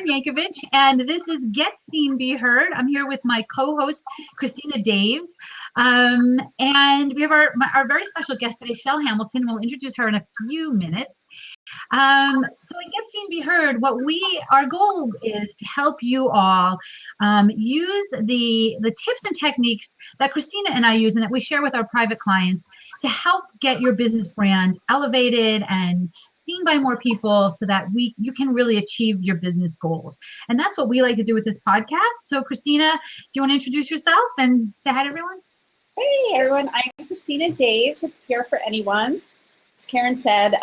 Karen Yankovich, and this is Get Seen, Be Heard. I'm here with my co-host, Christina Daves. And we have our very special guest today, Chel Hamilton. We'll introduce her in a few minutes. So in Get Seen, Be Heard, our goal is to help you all use the tips and techniques that Christina and I use and that we share with our private clients to help get your business brand elevated and seen by more people so that you can really achieve your business goals. And that's what we like to do with this podcast. So Christina, do you want to introduce yourself and say hi to everyone? Hey everyone, I'm Christina Daves, here for anyone. As Karen said,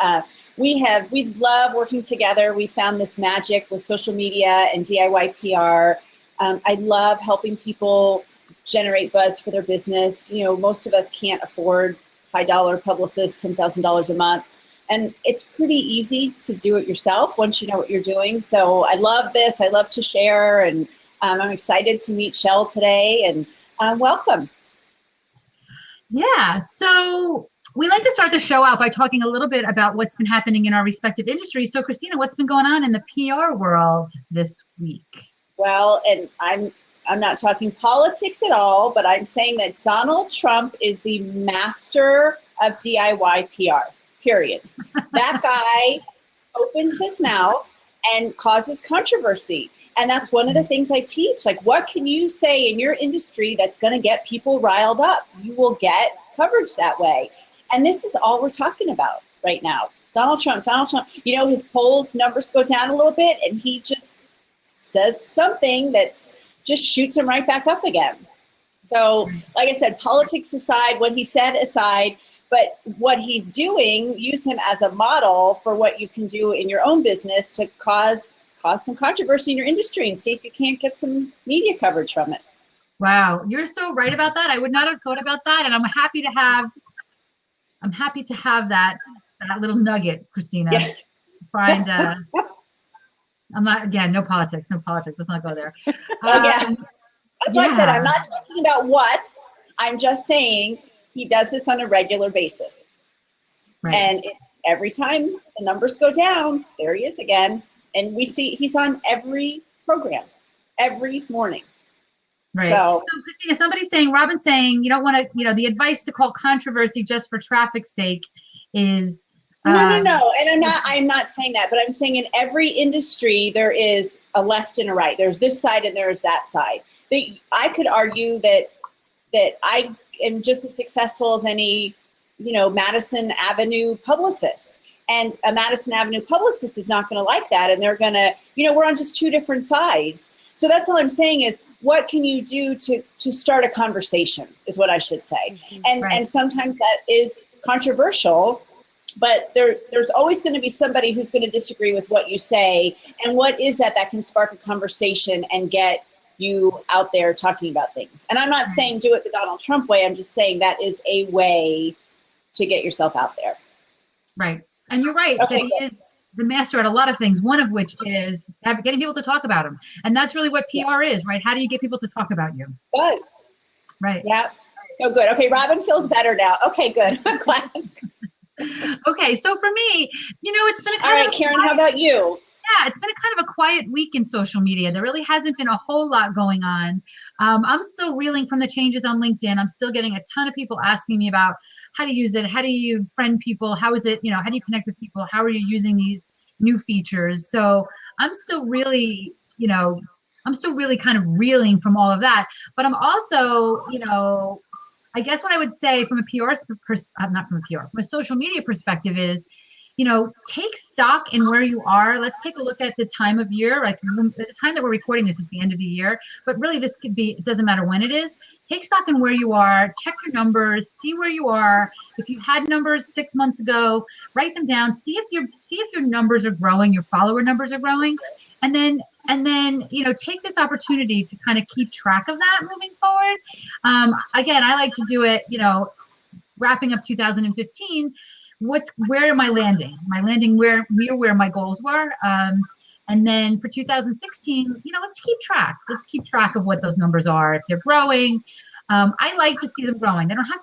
we love working together. We found this magic with social media and DIY PR. I love helping people generate buzz for their business. You know, most of us can't afford high dollar publicists, $10,000 a month. And it's pretty easy to do it yourself once you know what you're doing. So I love this. I love to share. And I'm excited to meet Chel today. And welcome. Yeah. So we like to start the show out by talking a little bit about what's been happening in our respective industries. So Christina, what's been going on in the PR world this week? Well, and I'm not talking politics at all, but I'm saying that Donald Trump is the master of DIY PR, period. That guy opens his mouth and causes controversy. And that's one of the things I teach. Like, what can you say in your industry that's going to get people riled up? You will get coverage that way. And this is all we're talking about right now. Donald Trump, you know, his polls numbers go down a little bit and he just says something that's just shoots him right back up again. So, like I said, politics aside, what he said aside, but what he's doing, use him as a model for what you can do in your own business to cause some controversy in your industry and see if you can't get some media coverage from it. Wow, you're so right about that. I would not have thought about that, and I'm happy to have that little nugget, Christina. Yeah. Find I'm not, again, no politics. Let's not go there. Yeah. That's why I said I'm not talking about what. I'm just saying he does this on a regular basis. Right. And every time the numbers go down, there he is again. And we see he's on every program, every morning. Right. So Christina, Robin's saying, you don't want to, the advice to call controversy just for traffic's sake is. No. And I'm not saying that, but I'm saying in every industry, there is a left and a right. There's this side and there's that side. I could argue that I am just as successful as any, Madison Avenue publicist. And a Madison Avenue publicist is not going to like that. And they're going to, we're on just two different sides. So that's all I'm saying is, what can you do to start a conversation is what I should say. Mm-hmm. And sometimes that is controversial, but there's always going to be somebody who's going to disagree with what you say. And what is that can spark a conversation and get you out there talking about things. And I'm not saying do it the Donald Trump way. I'm just saying that is a way to get yourself out there. Right. And you're right. Okay, that he is the master at a lot of things, one of which is getting people to talk about him. And that's really what PR is, right? How do you get people to talk about you? Yes. Right. Yeah. So good. Okay, Robin feels better now. Okay, good. I'm glad. Okay, so for me, it's been all right, Karen, how about you? Yeah, it's been a kind of a quiet week in social media. There really hasn't been a whole lot going on. I'm still reeling from the changes on LinkedIn. I'm still getting a ton of people asking me about how to use it. How do you friend people? How is it, how do you connect with people? How are you using these new features? So I'm still really, kind of reeling from all of that. But I'm also, I guess what I would say from a from a social media perspective is, take stock in where you are. Let's take a look at the time of year. Like the time that we're recording this is the end of the year, but really this could be, it doesn't matter when it is. Take stock in where you are, check your numbers, see where you are. If you had numbers 6 months ago, write them down, see if your numbers are growing, your follower numbers are growing. And then, take this opportunity to kind of keep track of that moving forward. Again, I like to do it, wrapping up 2015, where am I landing? Am I landing where my goals were? And then for 2016, let's keep track. Let's keep track of what those numbers are. If they're growing, I like to see them growing. They don't have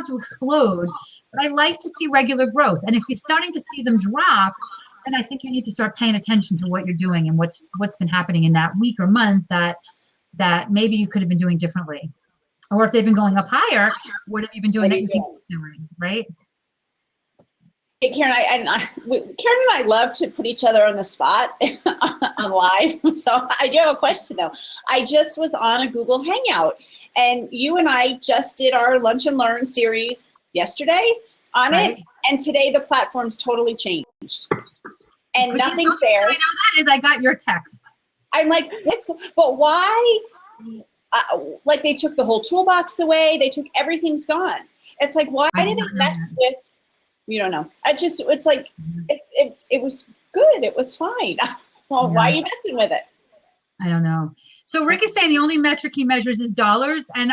to explode, but I like to see regular growth. And if you're starting to see them drop, And I think you need to start paying attention to what you're doing and what's been happening in that week or month that maybe you could have been doing differently. Or if they've been going up higher, what have you been doing that you can keep doing, right? Hey, Karen, Karen and I love to put each other on the spot on live. So I do have a question, though. I just was on a Google Hangout, and you and I just did our Lunch and Learn series yesterday on it, and today the platform's totally changed. And nothing's there. I know that is I got your text. I'm like, but why? Like they took the whole toolbox away. They took everything's gone. It's like, why did they mess with? You don't know. It's like it was good. It was fine. Well, why are you messing with it? I don't know. So Rick is saying the only metric he measures is dollars, and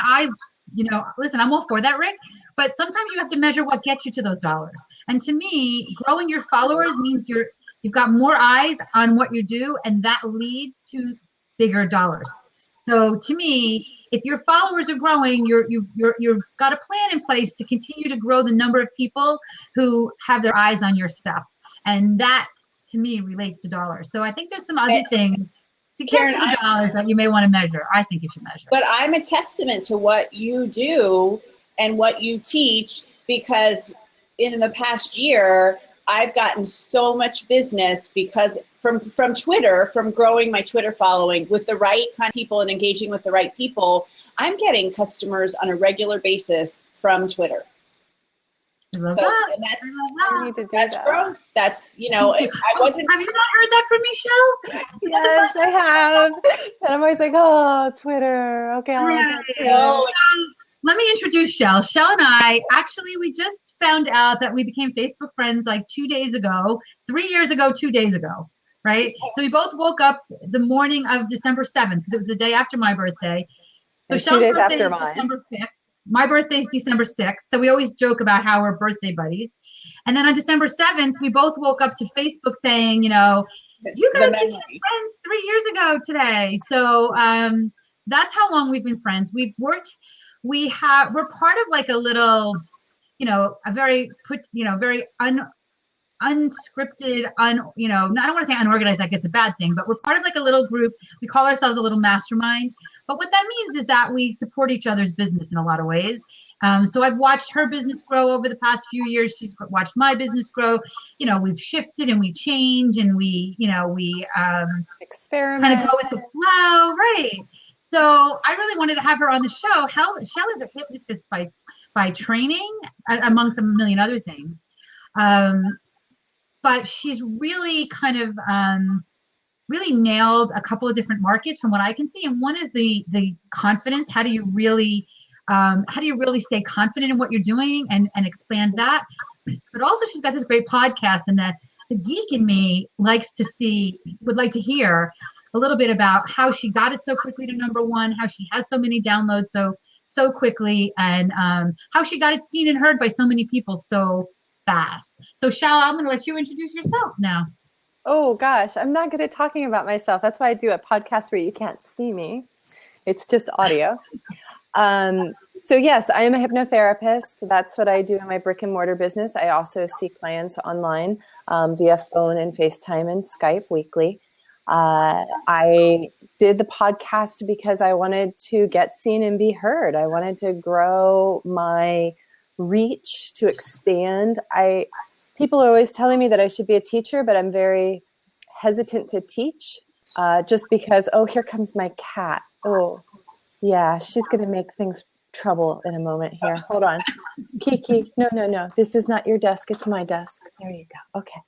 listen, I'm all for that, Rick. But sometimes you have to measure what gets you to those dollars. And to me, growing your followers means you've got more eyes on what you do, and that leads to bigger dollars. So to me, if your followers are growing, you've got a plan in place to continue to grow the number of people who have their eyes on your stuff, and that to me relates to dollars. So I think there's some other things to get to the dollars that you may want to measure. I think you should measure. But I'm a testament to what you do and what you teach, because in the past year, I've gotten so much business because from Twitter, from growing my Twitter following with the right kind of people and engaging with the right people, I'm getting customers on a regular basis from Twitter. That's growth. That's, I wasn't. Have you not heard that from me, Chel? Yes, I have. And I'm always like, oh, Twitter. Okay, let me introduce Chel. Chel and I, actually, we just found out that we became Facebook friends like 2 days ago, 3 years ago, 2 days ago, right? So we both woke up the morning of December 7th because it was the day after my birthday. So Chel's birthday is December 5th. My birthday is December 6th. So we always joke about how we're birthday buddies. And then on December 7th, we both woke up to Facebook saying, you guys became friends 3 years ago today. So that's how long we've been friends. We've worked. We're part of like a little, a very very unscripted, I don't want to say unorganized, that gets a bad thing, but we're part of like a little group. We call ourselves a little mastermind. But what that means is that we support each other's business in a lot of ways. So I've watched her business grow over the past few years. She's watched my business grow. We've shifted and we change and we experiment, kind of go with the flow, right? So I really wanted to have her on the show. Chel is a hypnotist by training, amongst a million other things. But she's really kind of really nailed a couple of different markets from what I can see. And one is the confidence. How do you really stay confident in what you're doing and expand that? But also she's got this great podcast, and that the geek in me would like to hear a little bit about how she got it so quickly to #1, how she has so many downloads so quickly, and how she got it seen and heard by so many people so fast. So Chel, I'm going to let you introduce yourself now. Oh gosh, I'm not good at talking about myself. That's why I do a podcast where you can't see me. It's just audio. So yes, I am a hypnotherapist. That's what I do in my brick and mortar business. I also see clients online via phone and FaceTime and Skype weekly. I did the podcast because I wanted to get seen and be heard. I wanted to grow my reach, to expand. People are always telling me that I should be a teacher, but I'm very hesitant to teach just because, here comes my cat. Oh, yeah, she's going to make things trouble in a moment here. Hold on. Kiki, no. This is not your desk. It's my desk. There you go. Okay.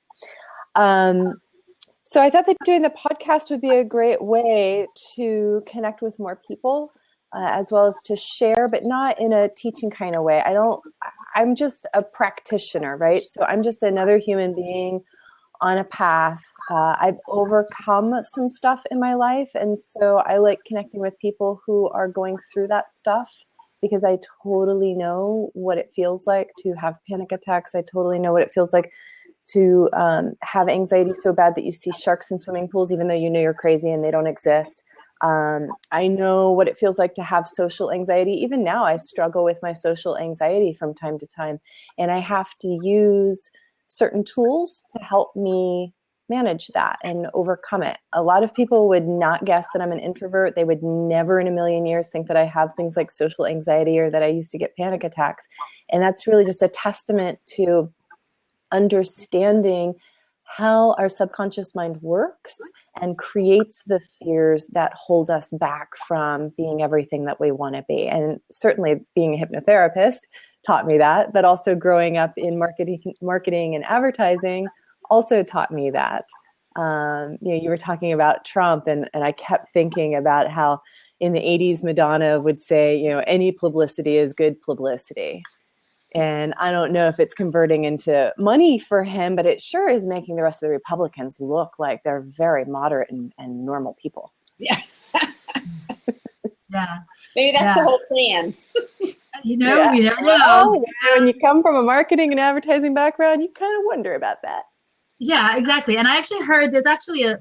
So I thought that doing the podcast would be a great way to connect with more people, as well as to share, but not in a teaching kind of way. I'm just a practitioner, right? So I'm just another human being on a path. I've overcome some stuff in my life. And so I like connecting with people who are going through that stuff, because I totally know what it feels like to have panic attacks. I totally know what it feels like to have anxiety so bad that you see sharks in swimming pools, even though you know you're crazy and they don't exist. I know what it feels like to have social anxiety. Even now, I struggle with my social anxiety from time to time, and I have to use certain tools to help me manage that and overcome it. A lot of people would not guess that I'm an introvert. They would never in a million years think that I have things like social anxiety or that I used to get panic attacks. And that's really just a testament to understanding how our subconscious mind works and creates the fears that hold us back from being everything that we want to be. And certainly being a hypnotherapist taught me that, but also growing up in marketing and advertising also taught me that. You were talking about Trump, and I kept thinking about how in the 80s, Madonna would say, any publicity is good publicity. And I don't know if it's converting into money for him, but it sure is making the rest of the Republicans look like they're very moderate and normal people. Yeah. Yeah. Maybe that's the whole plan. You never know. When you come from a marketing and advertising background, you kind of wonder about that. Yeah, exactly. And I actually heard there's actually a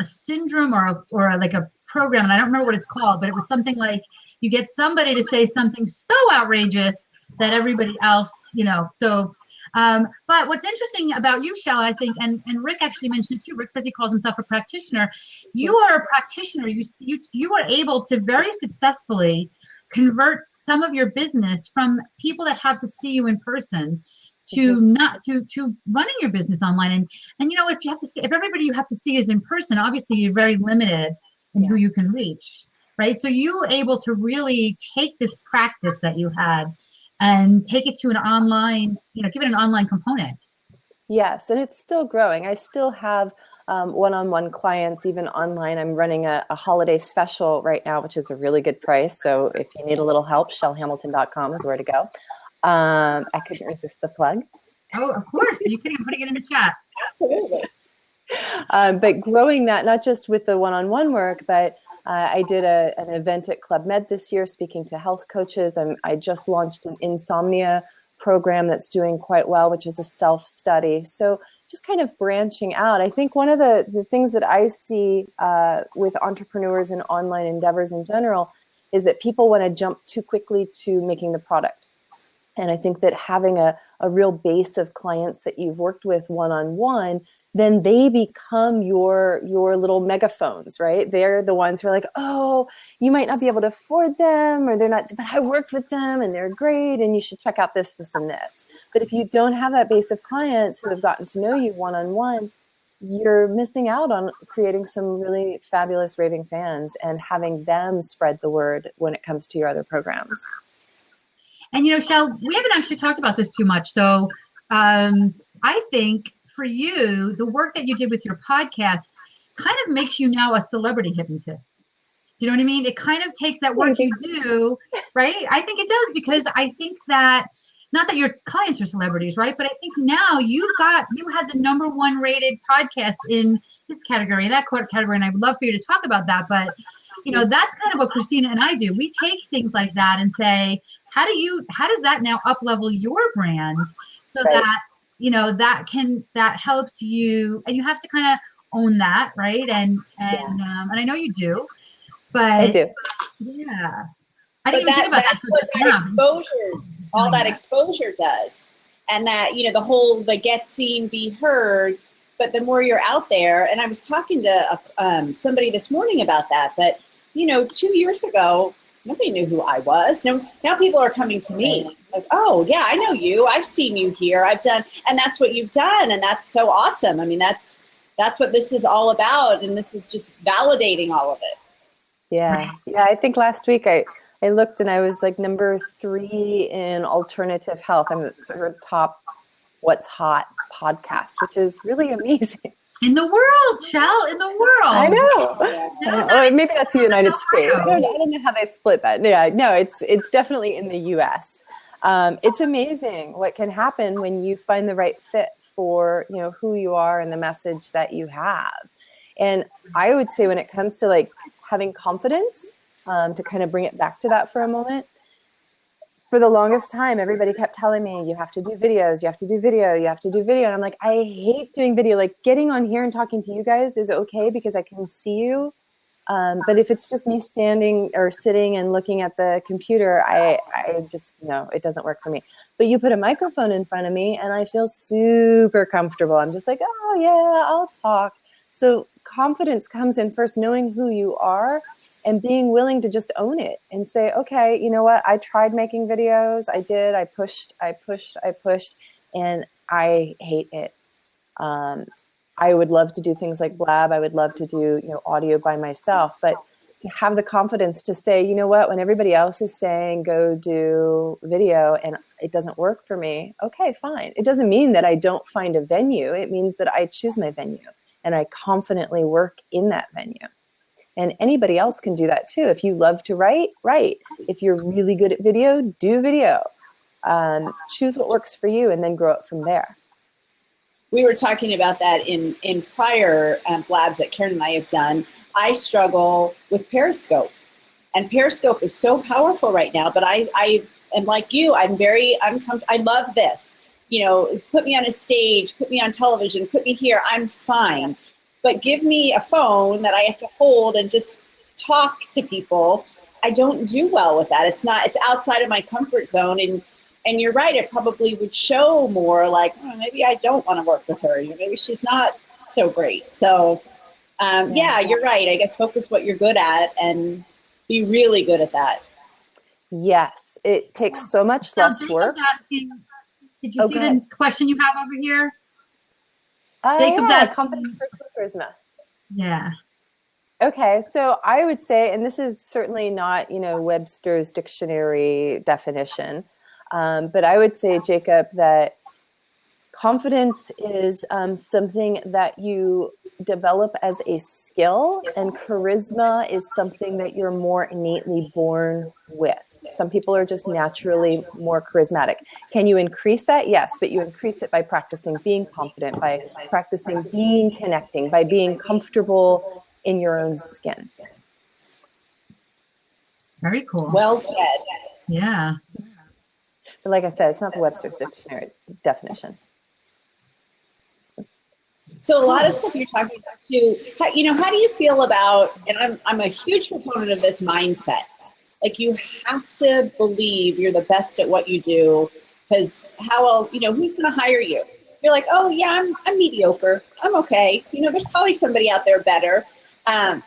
syndrome or a program, and I don't remember what it's called, but it was something like you get somebody to say something so outrageous that everybody else, but what's interesting about you, Chel, I think, and Rick actually mentioned it too. Rick says he calls himself a practitioner. You are a practitioner. You are able to very successfully convert some of your business from people that have to see you in person to running your business online. And if everybody you have to see is in person, obviously you're very limited in who you can reach, right? So you were able to really take this practice that you had and take it to an online, give it an online component. Yes, and it's still growing. I still have one-on-one clients, even online. I'm running a holiday special right now, which is a really good price. So if you need a little help, chelhamilton.com is where to go. I couldn't resist the plug. Oh, of course. You can putting it in the chat. Absolutely. But growing that, not just with the one-on-one work, but I did an event at Club Med this year speaking to health coaches. I just launched an insomnia program that's doing quite well, which is a self-study. So just kind of branching out. I think one of the things that I see with entrepreneurs and online endeavors in general is that people want to jump too quickly to making the product. And I think that having a real base of clients that you've worked with one-on-one, then they become your little megaphones, right? They're the ones who are like, oh, you might not be able to afford them, or they're not, but I worked with them and they're great and you should check out this, this, and this. But if you don't have that base of clients who have gotten to know you one-on-one, you're missing out on creating some really fabulous raving fans and having them spread the word when it comes to your other programs. And, Chel, we haven't actually talked about this too much. So I think for you, the work that you did with your podcast kind of makes you now a celebrity hypnotist. Do you know what I mean? It kind of takes that work you do, right? I think it does, because I think that, not that your clients are celebrities, right? But I think now you had the #1 rated podcast in this category, that category, and I would love for you to talk about that. But, that's kind of what Christina and I do. We take things like that and say, how does that now up-level your brand so that, that helps you, and you have to kind of own that, right? And I know you do, but I do. Yeah. I didn't but even think about that's what that exposure, all that exposure does. And that, the whole, the get seen, be heard, but the more you're out there, and I was talking to somebody this morning about that, 2 years ago, nobody knew who I was. Now people are coming to me like, oh yeah, I know you. I've seen you here. I've done, and that's what you've done. And that's so awesome. I mean, that's what this is all about. And this is just validating all of it. Yeah. Yeah. I think last week I looked and I was like #3 in alternative health. I'm the top What's Hot podcast, which is really amazing. In the world, Chel, in the world. I know. Or maybe that's the United States. I don't know how they split that. Yeah, no, it's definitely in the US. It's amazing what can happen when you find the right fit for, who you are and the message that you have. And I would say when it comes to like having confidence, to kind of bring it back to that for a moment, for the longest time, everybody kept telling me, you have to do videos, you have to do video, you have to do video. And I'm like, I hate doing video. Like getting on here and talking to you guys is okay because I can see you. But if it's just me standing or sitting and looking at the computer, I just, no, it doesn't work for me. But you put a microphone in front of me and I feel super comfortable. I'm just like, oh yeah, I'll talk. So confidence comes in first, knowing who you are and being willing to just own it and say, okay, you know what? I tried making videos. I did. I pushed, and I hate it. I would love to do things like Blab. I would love to do, audio by myself, but to have the confidence to say, you know what, when everybody else is saying go do video and it doesn't work for me, okay, fine. It doesn't mean that I don't find a venue. It means that I choose my venue and I confidently work in that venue. And anybody else can do that too. If you love to write, write. If you're really good at video, do video. Choose what works for you and then grow it from there. We were talking about that in prior labs that Karen and I have done. I struggle with Periscope, and Periscope is so powerful right now, but I am like you. I love this. Put me on a stage, put me on television, put me here. I'm fine. But give me a phone that I have to hold and just talk to people. I don't do well with that. It's outside of my comfort zone. And you're right, it probably would show more like, oh, maybe I don't want to work with her. Maybe she's not so great. So, yeah, you're right. I guess focus what you're good at and be really good at that. Yes, it takes so much less work. Asking, did you see the question you have over here? Jacob's asking, confidence versus charisma. Yeah. Okay, so I would say, and this is certainly not, Webster's dictionary definition, but I would say, Jacob, that confidence is something that you develop as a skill, and charisma is something that you're more innately born with. Some people are just naturally more charismatic. Can you increase that? Yes, but you increase it by practicing being confident, by practicing being connecting, by being comfortable in your own skin. Very cool. Well said. Yeah. But like I said, it's not the Webster's dictionary definition. So a lot of stuff you're talking about too, how do you feel about, and I'm a huge proponent of this mindset. Like, you have to believe you're the best at what you do, because how else, who's going to hire you? You're like, oh yeah, I'm mediocre. I'm okay. There's probably somebody out there better. And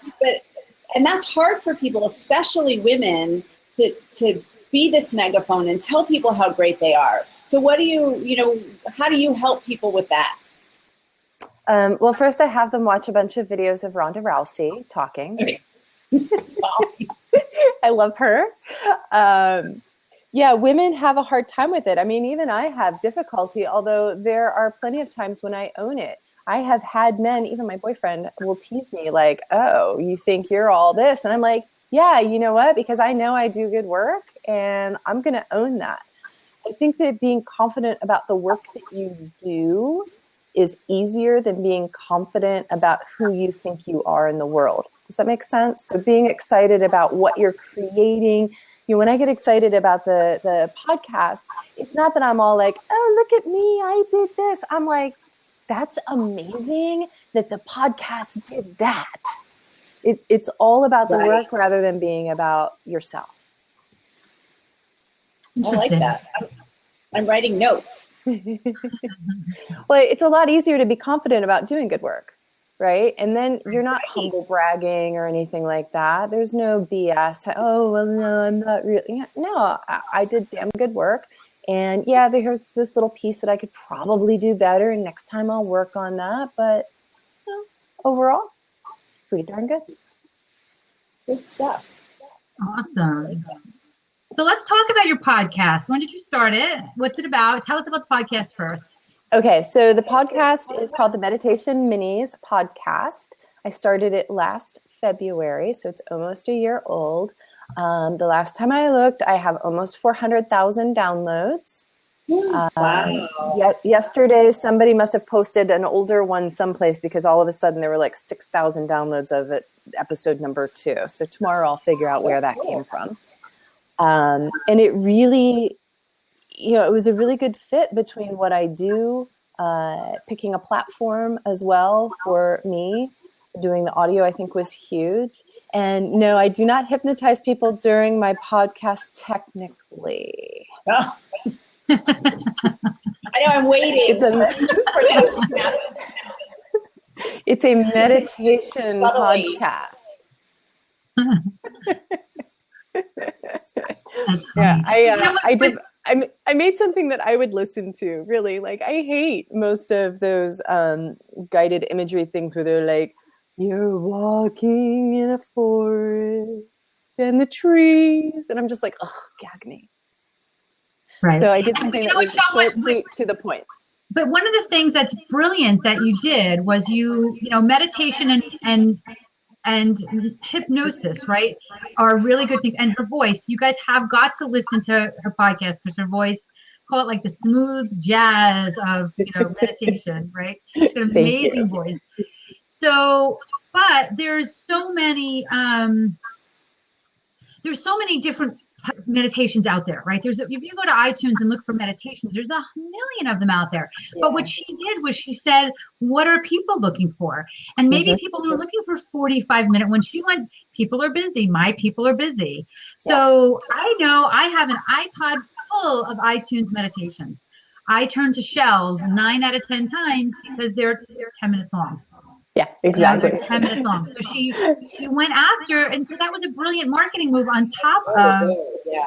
that's hard for people, especially women, to be this megaphone and tell people how great they are. So what do how do you help people with that? Well, first I have them watch a bunch of videos of Ronda Rousey talking. Okay. I love her. Yeah, women have a hard time with it. I mean, even I have difficulty, although there are plenty of times when I own it. I have had men, even my boyfriend, will tease me like, oh, you think you're all this? And I'm like, yeah, you know what? Because I know I do good work and I'm going to own that. I think that being confident about the work that you do is easier than being confident about who you think you are in the world. Does that make sense? So being excited about what you're creating. When I get excited about the podcast, it's not that I'm all like, oh, look at me, I did this. I'm like, that's amazing that the podcast did that. It's all about the work rather than being about yourself. I like that. I'm writing notes. Well, it's a lot easier to be confident about doing good work, right? And then you're not humble bragging or anything like that. There's no BS. Oh, well, no, I'm not really. No, I did damn good work. And yeah, there's this little piece that I could probably do better. And next time I'll work on that. But overall, pretty darn good. Good stuff. Awesome. So let's talk about your podcast. When did you start it? What's it about? Tell us about the podcast first. Okay, so the podcast is called the Meditation Minis Podcast. I started it last February, so it's almost a year old. The last time I looked, I have almost 400,000 downloads. Wow. Yesterday, somebody must have posted an older one someplace because all of a sudden there were like 6,000 downloads of it, episode number 2. So tomorrow I'll figure out where that came from. And it really, it was a really good fit between what I do, picking a platform as well for me. Doing the audio, I think, was huge. And no, I do not hypnotize people during my podcast technically. Oh. I know, I'm waiting. It's a meditation podcast. Yeah, I made something that I would listen to, really. Like, I hate most of those guided imagery things where they're like, you're walking in a forest and the trees. And I'm just like, oh, gag me. Right. So I did something that was short, sweet, to the point. But one of the things that's brilliant that you did was meditation and hypnosis, right, are really good things. And her voice, you guys have got to listen to her podcast because her voice, call it like the smooth jazz of meditation, right? She's got an amazing voice. So, but there's so many different meditations out there, right? If you go to iTunes and look for meditations, there's 1 million of them out there. Yeah. But what she did was she said, what are people looking for? And maybe people are looking for 45-minute. When she went, people are busy. My people are busy. So I know I have an iPod full of iTunes meditations. I turn to Chel's 9 out of 10 times because they're 10 minutes long. Yeah, exactly. They're 10 minutes long. So she went after, and so that was a brilliant marketing move on top of,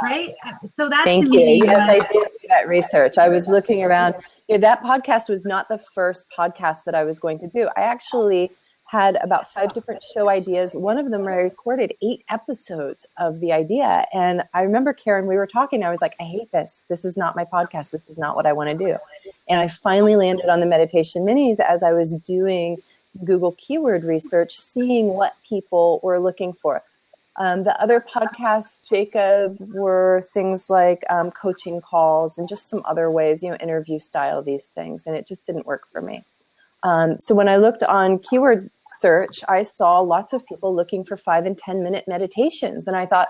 right? So that's Thank you. Yes, I did do that research. I was looking around. That podcast was not the first podcast that I was going to do. I actually had about 5 different show ideas. One of them I recorded 8 episodes of the idea. And I remember, Karen, we were talking. I was like, I hate this. This is not my podcast. This is not what I want to do. And I finally landed on the meditation minis as I was doing Google keyword research, seeing what people were looking for. The other podcasts, Jacob, were things like coaching calls and just some other ways, interview style, these things. And it just didn't work for me. So when I looked on keyword search, I saw lots of people looking for 5 and 10 minute meditations. And I thought,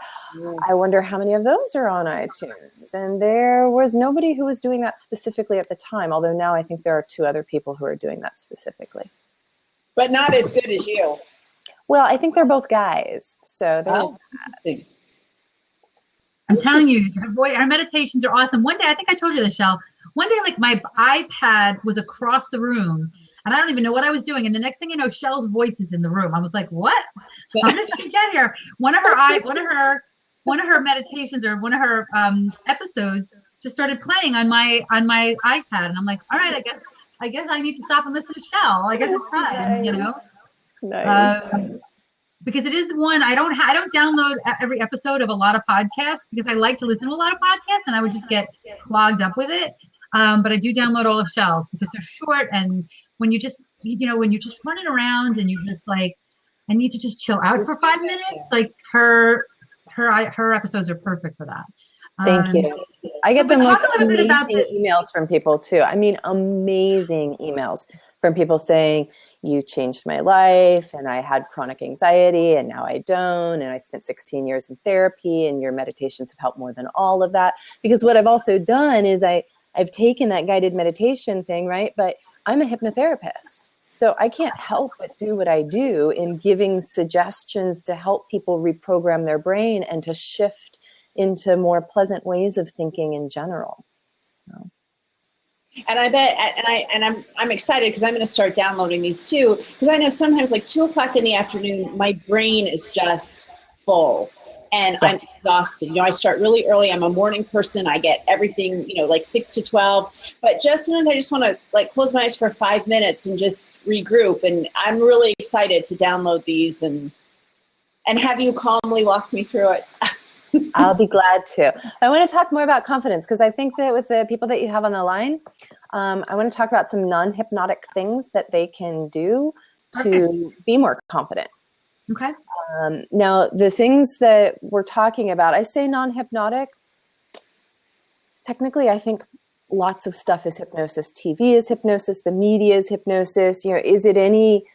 I wonder how many of those are on iTunes. And there was nobody who was doing that specifically at the time. Although now I think there are 2 other people who are doing that specifically. But not as good as you. Well, I think they're both guys. So there's I'm telling you, our meditations are awesome. One day, I think I told you this, Chel. One day, like my iPad was across the room, and I don't even know what I was doing. And the next thing you know, Chel's voice is in the room. I was like, "What? How did she get here?" One of her meditations or one of her episodes just started playing on my iPad, and I'm like, "All right, I guess I need to stop and listen to Chel. I guess it's time, Nice. Because it is one I don't download every episode of a lot of podcasts because I like to listen to a lot of podcasts and I would just get clogged up with it. But I do download all of Chel's because they're short, and when you just when you're just running around and you're just like, I need to just chill out for 5 minutes, like her episodes are perfect for that. Thank you. I get the most amazing emails from people too. I mean, amazing emails from people saying, you changed my life and I had chronic anxiety and now I don't. And I spent 16 years in therapy and your meditations have helped more than all of that. Because what I've also done is I've taken that guided meditation thing, right? But I'm a hypnotherapist. So I can't help but do what I do in giving suggestions to help people reprogram their brain and to shift into more pleasant ways of thinking in general. And I bet, I'm excited because I'm going to start downloading these too. Because I know sometimes like 2:00 in the afternoon, my brain is just full and I'm exhausted. I start really early. I'm a morning person. I get everything, like 6 to 12. But just sometimes I just want to like close my eyes for 5 minutes and just regroup. And I'm really excited to download these and have you calmly walk me through it. I'll be glad to. I want to talk more about confidence because I think that with the people that you have on the line, I want to talk about some non-hypnotic things that they can do to be more confident. Okay. Now, the things that we're talking about, I say non-hypnotic. Technically, I think lots of stuff is hypnosis. TV is hypnosis. The media is hypnosis. Is it any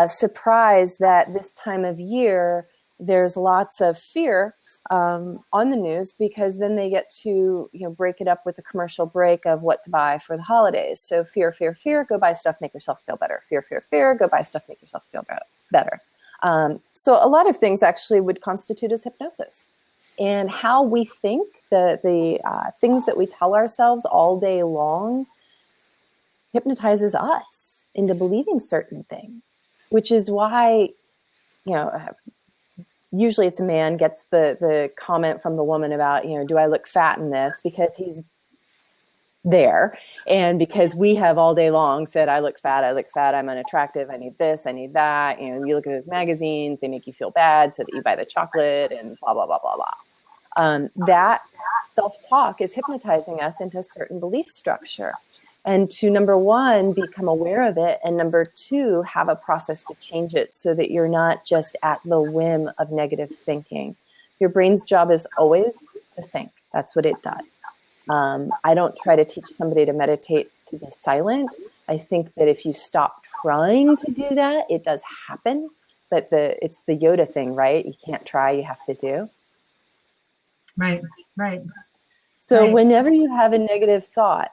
surprise that this time of year there's lots of fear on the news because then they get to break it up with a commercial break of what to buy for the holidays. So fear, fear, fear, go buy stuff, make yourself feel better. Fear, fear, fear, go buy stuff, make yourself feel better. So a lot of things actually would constitute as hypnosis. And how we think, the things that we tell ourselves all day long hypnotizes us into believing certain things, which is why, usually it's a man gets the comment from the woman about, do I look fat in this? Because he's there. And because we have all day long said, I look fat, I'm unattractive, I need this, I need that. You look at those magazines, they make you feel bad so that you buy the chocolate and blah, blah, blah, blah, blah. That self-talk is hypnotizing us into a certain belief structure. And to, number one, become aware of it. And number two, have a process to change it so that you're not just at the whim of negative thinking. Your brain's job is always to think. That's what it does. I don't try to teach somebody to meditate to be silent. I think that if you stop trying to do that, it does happen. But it's the Yoda thing, right? You can't try, you have to do. Right. So whenever you have a negative thought,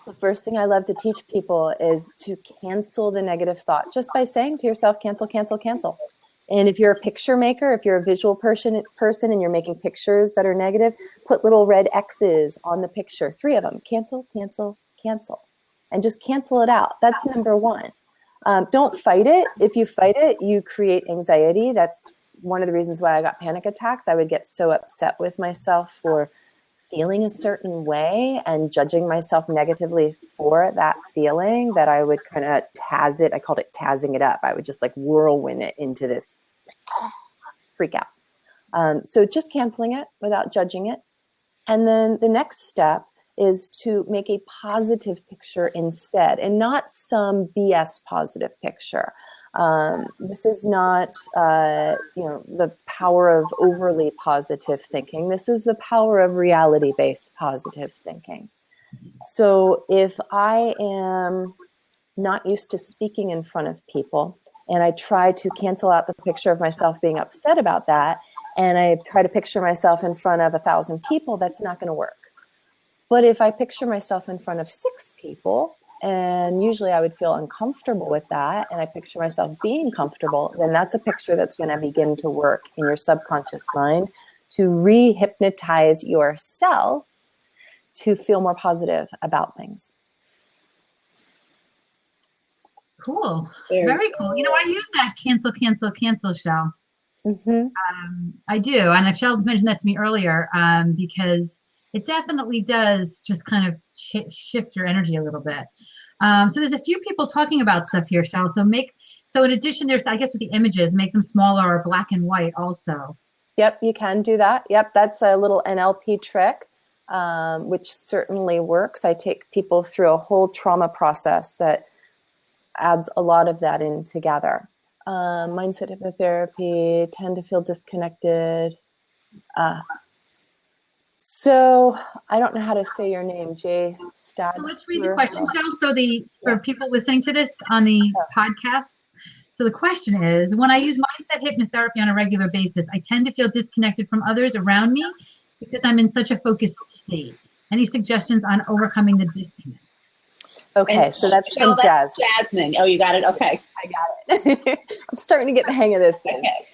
the first thing I love to teach people is to cancel the negative thought just by saying to yourself, cancel, cancel, cancel. And if you're a picture maker, if you're a visual person and you're making pictures that are negative, put little red X's on the picture, 3 of them. Cancel, cancel, cancel. And just cancel it out. That's number one. Don't fight it. If you fight it, you create anxiety. That's one of the reasons why I got panic attacks. I would get so upset with myself for feeling a certain way and judging myself negatively for that feeling that I would kind of Taz it. I called it Tazzing it up. I would just like whirlwind it into this freak out. So just canceling it without judging it. And then the next step is to make a positive picture instead, and not some BS positive picture. This is not, the power of overly positive thinking. This is the power of reality-based positive thinking. So if I am not used to speaking in front of people, and I try to cancel out the picture of myself being upset about that, and I try to picture myself in front of 1,000 people, that's not going to work. But if I picture myself in front of 6 people, and usually I would feel uncomfortable with that, and I picture myself being comfortable, then that's a picture that's going to begin to work in your subconscious mind to re-hypnotize yourself to feel more positive about things. Cool. Very cool. I use that cancel, Chel. Mm-hmm. I do. And Chel mentioned that to me earlier because it definitely does just kind of shift your energy a little bit. So there's a few people talking about stuff here, Chel. So in addition, there's, I guess with the images, make them smaller or black and white also. Yep, you can do that. Yep, that's a little NLP trick, which certainly works. I take people through a whole trauma process that adds a lot of that in together. Mindset hypnotherapy, tend to feel disconnected. So I don't know how to say your name, Jay Stad. So let's read the question, Chel. So for people listening to this on the podcast, so the question is, when I use mindset hypnotherapy on a regular basis, I tend to feel disconnected from others around me because I'm in such a focused state. Any suggestions on overcoming the disconnect? Okay, so that's from Jasmine. Oh, you got it? Okay. I got it. I'm starting to get the hang of this thing. Okay.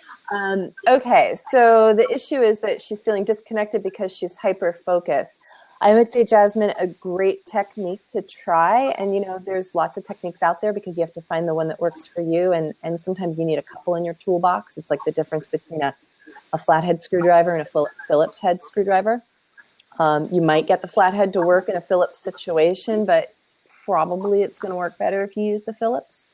Okay, so the issue is that she's feeling disconnected because she's hyper-focused. I would say, Jasmine, a great technique to try, and there's lots of techniques out there because you have to find the one that works for you, and sometimes you need a couple in your toolbox. It's like the difference between a flathead screwdriver and a Phillips head screwdriver. You might get the flathead to work in a Phillips situation, but probably it's going to work better if you use the Phillips.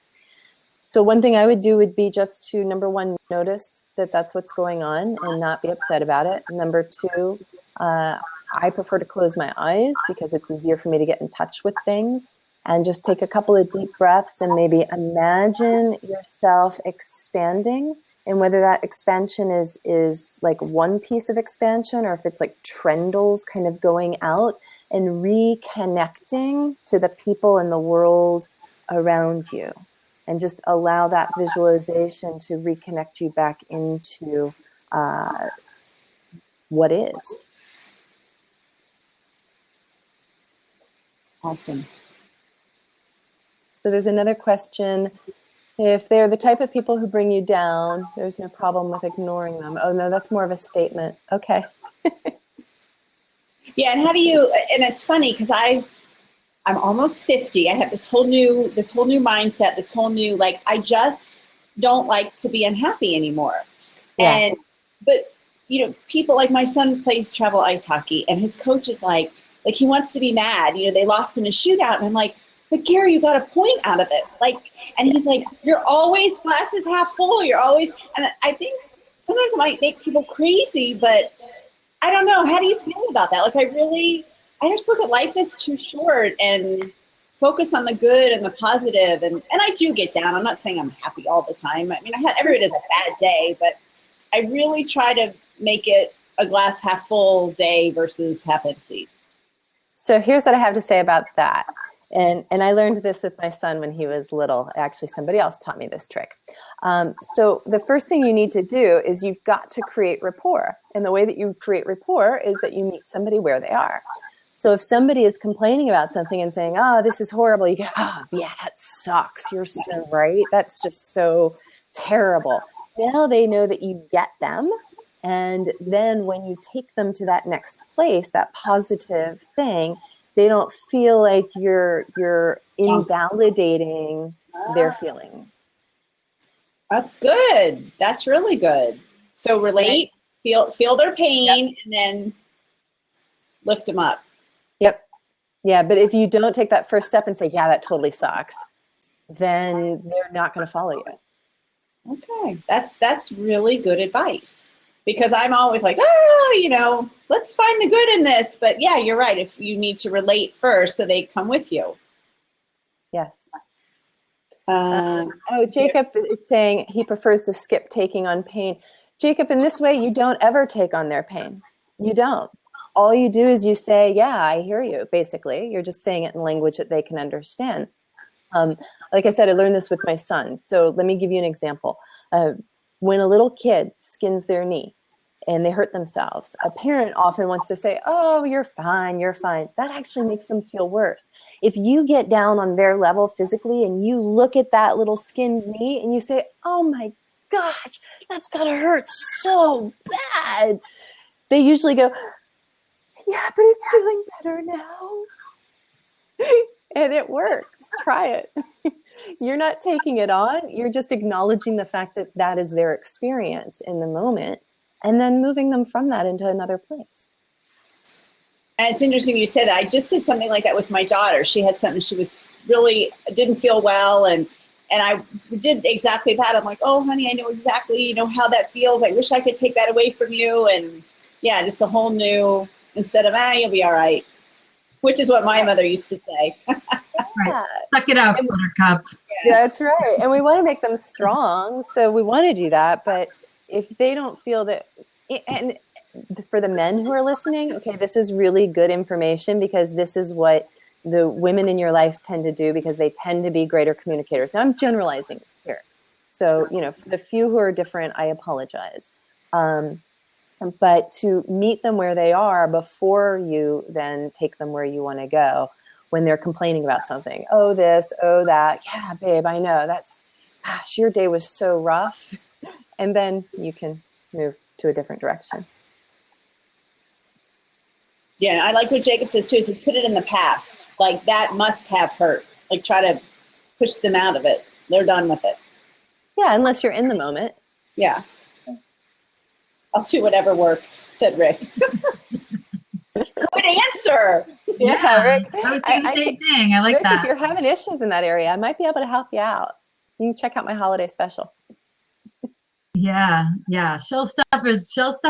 So one thing I would do would be just to, number one, notice that that's what's going on and not be upset about it. Number two, I prefer to close my eyes because it's easier for me to get in touch with things, and just take a couple of deep breaths and maybe imagine yourself expanding. And whether that expansion is like one piece of expansion or if it's like trendles kind of going out and reconnecting to the people in the world around you. And just allow that visualization to reconnect you back into what is. Awesome. So there's another question. If they're the type of people who bring you down, there's no problem with ignoring them. Oh no, that's more of a statement. Okay. Yeah, and how do you? And it's funny because I'm almost 50. I have this whole new mindset, this whole new, like, I just don't like to be unhappy anymore. Yeah. But people like my son plays travel ice hockey, and his coach is like he wants to be mad. They lost in a shootout, and I'm like, but Gary, you got a point out of it. And he's like, you're always glass is half full. You're always, and I think sometimes it might make people crazy, but I don't know. How do you feel about that? I just look at life as too short and focus on the good and the positive. And I do get down. I'm not saying I'm happy all the time. I mean, everyone has a bad day, but I really try to make it a glass half full day versus half empty. So here's what I have to say about that. And I learned this with my son when he was little. Actually, somebody else taught me this trick. So the first thing you need to do is you've got to create rapport. And the way that you create rapport is that you meet somebody where they are. So if somebody is complaining about something and saying, oh, this is horrible, you go, oh, yeah, that sucks. You're so right. That's just so terrible. Now they know that you get them. And then when you take them to that next place, that positive thing, they don't feel like you're invalidating their feelings. That's good. That's really good. So relate, feel their pain, and then lift them up. Yep. Yeah, but if you don't take that first step and say, yeah, that totally sucks, then they're not going to follow you. Okay. That's really good advice. Because I'm always like, let's find the good in this. But yeah, you're right. If you need to relate first, so they come with you. Yes. Jacob is saying he prefers to skip taking on pain. Jacob, in this way, you don't ever take on their pain. You don't. All you do is you say, yeah, I hear you, basically. You're just saying it in language that they can understand. Like I said, I learned this with my son. So let me give you an example. When a little kid skins their knee and they hurt themselves, a parent often wants to say, oh, you're fine, you're fine. That actually makes them feel worse. If you get down on their level physically and you look at that little skinned knee and you say, oh my gosh, that's gotta hurt so bad. They usually go, yeah, but it's feeling better now. And it works. Try it. You're not taking it on. You're just acknowledging the fact that that is their experience in the moment and then moving them from that into another place. And it's interesting you say that. I just did something like that with my daughter. She had something, she was really, didn't feel well. And I did exactly that. I'm like, oh, honey, I know exactly, how that feels. I wish I could take that away from you. And yeah, just a whole new, instead of, you'll be all right. Which is what my mother used to say. Right. Suck it up, buttercup. Yeah, that's right. And we want to make them strong. So we want to do that. But if they don't feel that, and for the men who are listening, okay, this is really good information because this is what the women in your life tend to do because they tend to be greater communicators. Now I'm generalizing here. So, for the few who are different, I apologize. But to meet them where they are before you then take them where you want to go when they're complaining about something. Oh, this, oh, that. Yeah, babe, I know. Gosh, your day was so rough. And then you can move to a different direction. Yeah, I like what Jacob says too, is put it in the past. Like that must have hurt. Like try to push them out of it. They're done with it. Yeah, unless you're in the moment. Yeah. I'll do whatever works, said Rick. Good answer. Yeah, Rick. I was thinking the same thing. I like Rick, that. If you're having issues in that area, I might be able to help you out. You can check out my holiday special. Yeah. Chel stuff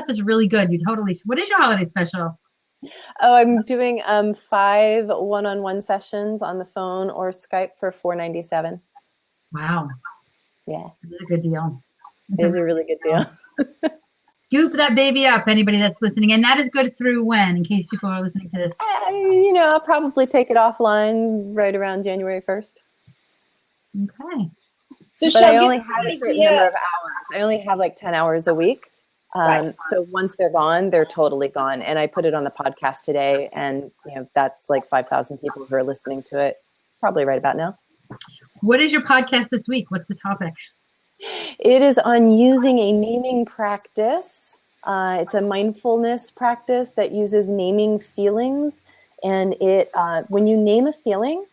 is really good. What is your holiday special? Oh, I'm doing 5 one-on-one sessions on the phone or Skype for $4.97. Wow. Yeah. It's a good deal. It's a really good deal. Scoop that baby up, anybody that's listening. And that is good through when, in case people are listening to this? I'll probably take it offline right around January 1st. Okay. But I only have a certain number of hours. I only have like 10 hours a week. Right. So once they're gone, they're totally gone. And I put it on the podcast today, and that's like 5,000 people who are listening to it probably right about now. What is your podcast this week? What's the topic? It is on using a naming practice. It's a mindfulness practice that uses naming feelings. And it, when you name a feeling,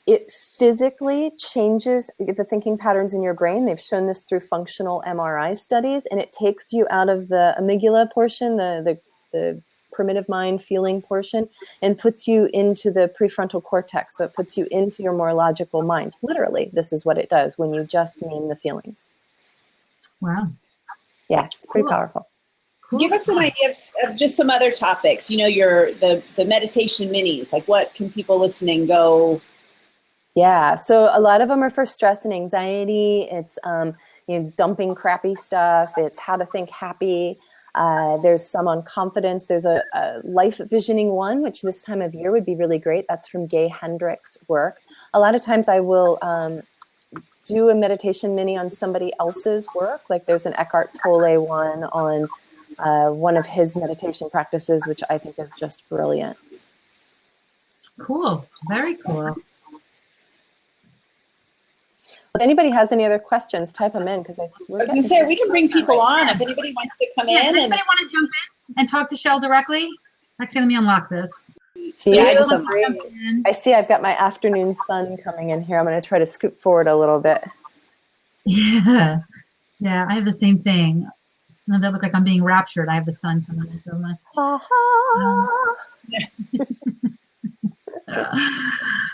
it physically changes the thinking patterns in your brain. They've shown this through functional MRI studies, and it takes you out of the amygdala portion, the primitive mind feeling portion, and puts you into the prefrontal cortex. So it puts you into your more logical mind. Literally, this is what it does when you just name the feelings. Wow. Yeah, it's pretty powerful. Cool. Give us an idea of just some other topics. You know, the meditation minis. Like, what can people listening go? Yeah, so a lot of them are for stress and anxiety. It's dumping crappy stuff. It's how to think happy. There's some on confidence. There's a life visioning one, which this time of year would be really great. That's from Gay Hendricks' work. A lot of times I will do a meditation mini on somebody else's work. Like there's an Eckhart Tolle one on one of his meditation practices, which I think is just brilliant. Cool. Very cool. If anybody has any other questions, type them in because I was going to say we can bring people on if anybody wants to come in. Does anybody want to jump in and talk to Chel directly? Okay, let me unlock this. I see I've got my afternoon sun coming in here. I'm going to try to scoop forward a little bit. Yeah, I have the same thing. Sometimes I look like I'm being raptured. I have the sun coming in. So much.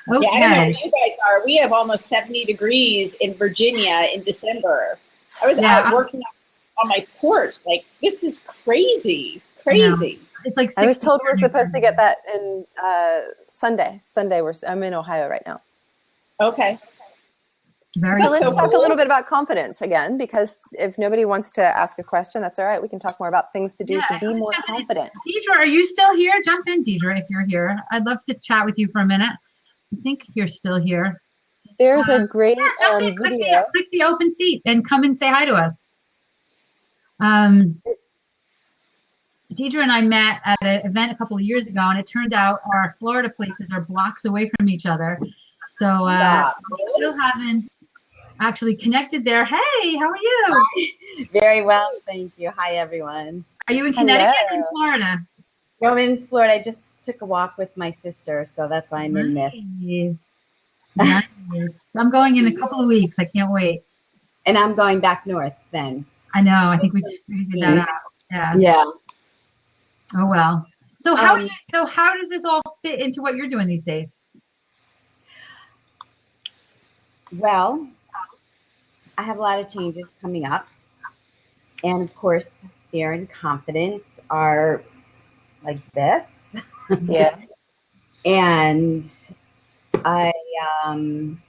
Okay. Yeah, I don't know where you guys are. We have almost 70 degrees in Virginia in December. I was out working on my porch. Like, this is crazy. It's like I was told we're supposed to get that in Sunday. I'm in Ohio right now. Okay. So let's talk a little bit about confidence again, because if nobody wants to ask a question, that's all right. We can talk more about things to do to be more confident. Deidre, are you still here? Jump in, Deidre, if you're here. I'd love to chat with you for a minute. I think you're still here. There's a great video. Click the open seat and come and say hi to us. Deidre and I met at an event a couple of years ago, and it turns out our Florida places are blocks away from each other. So we still haven't actually connected there. Hey, how are you? Very well, thank you. Hi, everyone. Are you in Connecticut or in Florida? No, I'm in Florida. I just took a walk with my sister, so that's why I'm in this. Nice. I'm going in a couple of weeks. I can't wait. And I'm going back north then. I know. I think we figured that out. Yeah. Oh well. So how does this all fit into what you're doing these days? Well, I have a lot of changes coming up. And of course, fear and confidence are like this. Yeah. And I'm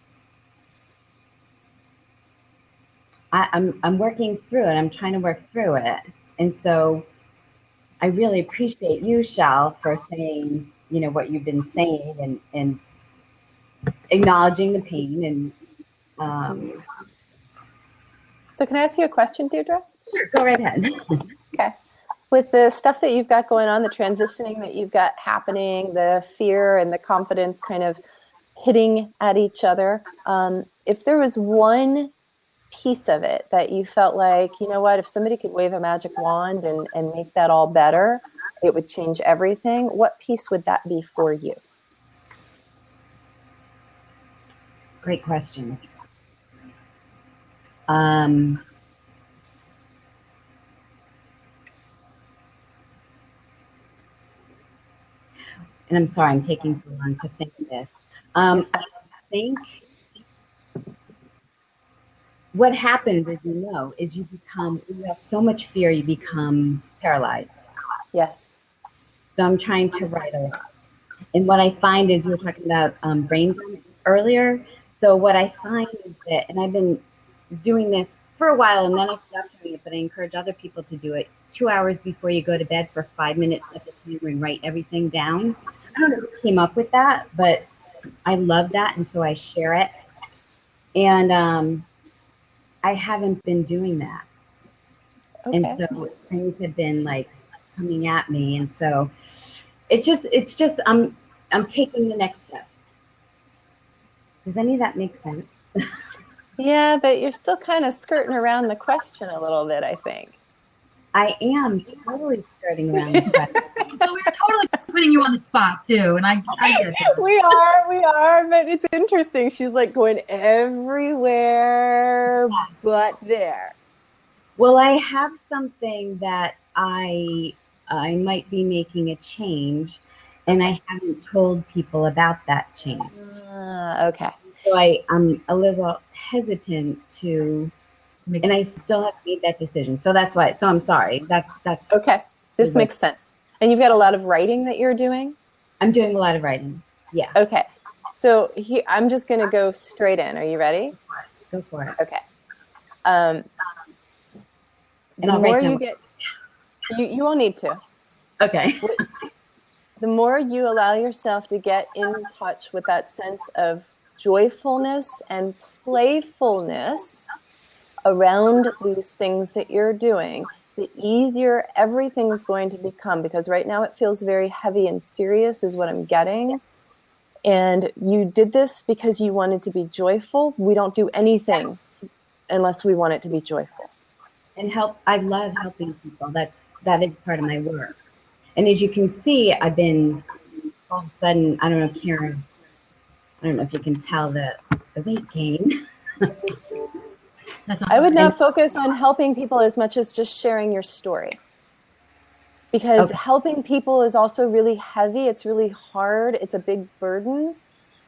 working through it. I'm trying to work through it. And so I really appreciate you, Chel, for saying, what you've been saying and acknowledging the pain. And so can I ask you a question, Deirdre? Sure, go right ahead. Okay. With the stuff that you've got going on, the transitioning that you've got happening, the fear and the confidence kind of hitting at each other, if there was one piece of it that you felt like, if somebody could wave a magic wand and make that all better, it would change everything, what piece would that be for you? Great question. And I'm sorry, I'm taking so long to think of this. I think what happens, as is you have so much fear, you become paralyzed. Yes. So I'm trying to write a lot. And what I find is, you were talking about brain dump earlier. So what I find is that, and I've been doing this for a while, and then I stopped doing it, but I encourage other people to do it. 2 hours before you go to bed for 5 minutes, set the timer and write everything down. I don't know who came up with that, but I love that, and so I share it. And I haven't been doing that. Okay. And so things have been like coming at me, and so it's just I'm taking the next step. Does any of that make sense? Yeah, but you're still kind of skirting around the question a little bit, I think. I am totally skirting around the question. So we're totally putting you on the spot too, and I get that. We are, but it's interesting. She's like going everywhere but there. Well, I have something that I might be making a change, and I haven't told people about that change. Okay. So I'm a little hesitant to, and I still haven't made that decision. So that's why. So I'm sorry. That's okay. This makes sense. And you've got a lot of writing that you're doing? I'm doing a lot of writing. Yeah. Okay. So I'm just going to go straight in. Are you ready? Go for it. Okay. And the more you get, you won't need to. Okay. The more you allow yourself to get in touch with that sense of joyfulness and playfulness around these things that you're doing, the easier everything's going to become, because right now it feels very heavy and serious is what I'm getting. And you did this because you wanted to be joyful. We don't do anything unless we want it to be joyful. And I love helping people. That is part of my work. And as you can see, I've been all of a sudden, I don't know, Karen, I don't know if you can tell the weight gain. I would not focus on helping people as much as just sharing your story. Because helping people is also really heavy. It's really hard. It's a big burden.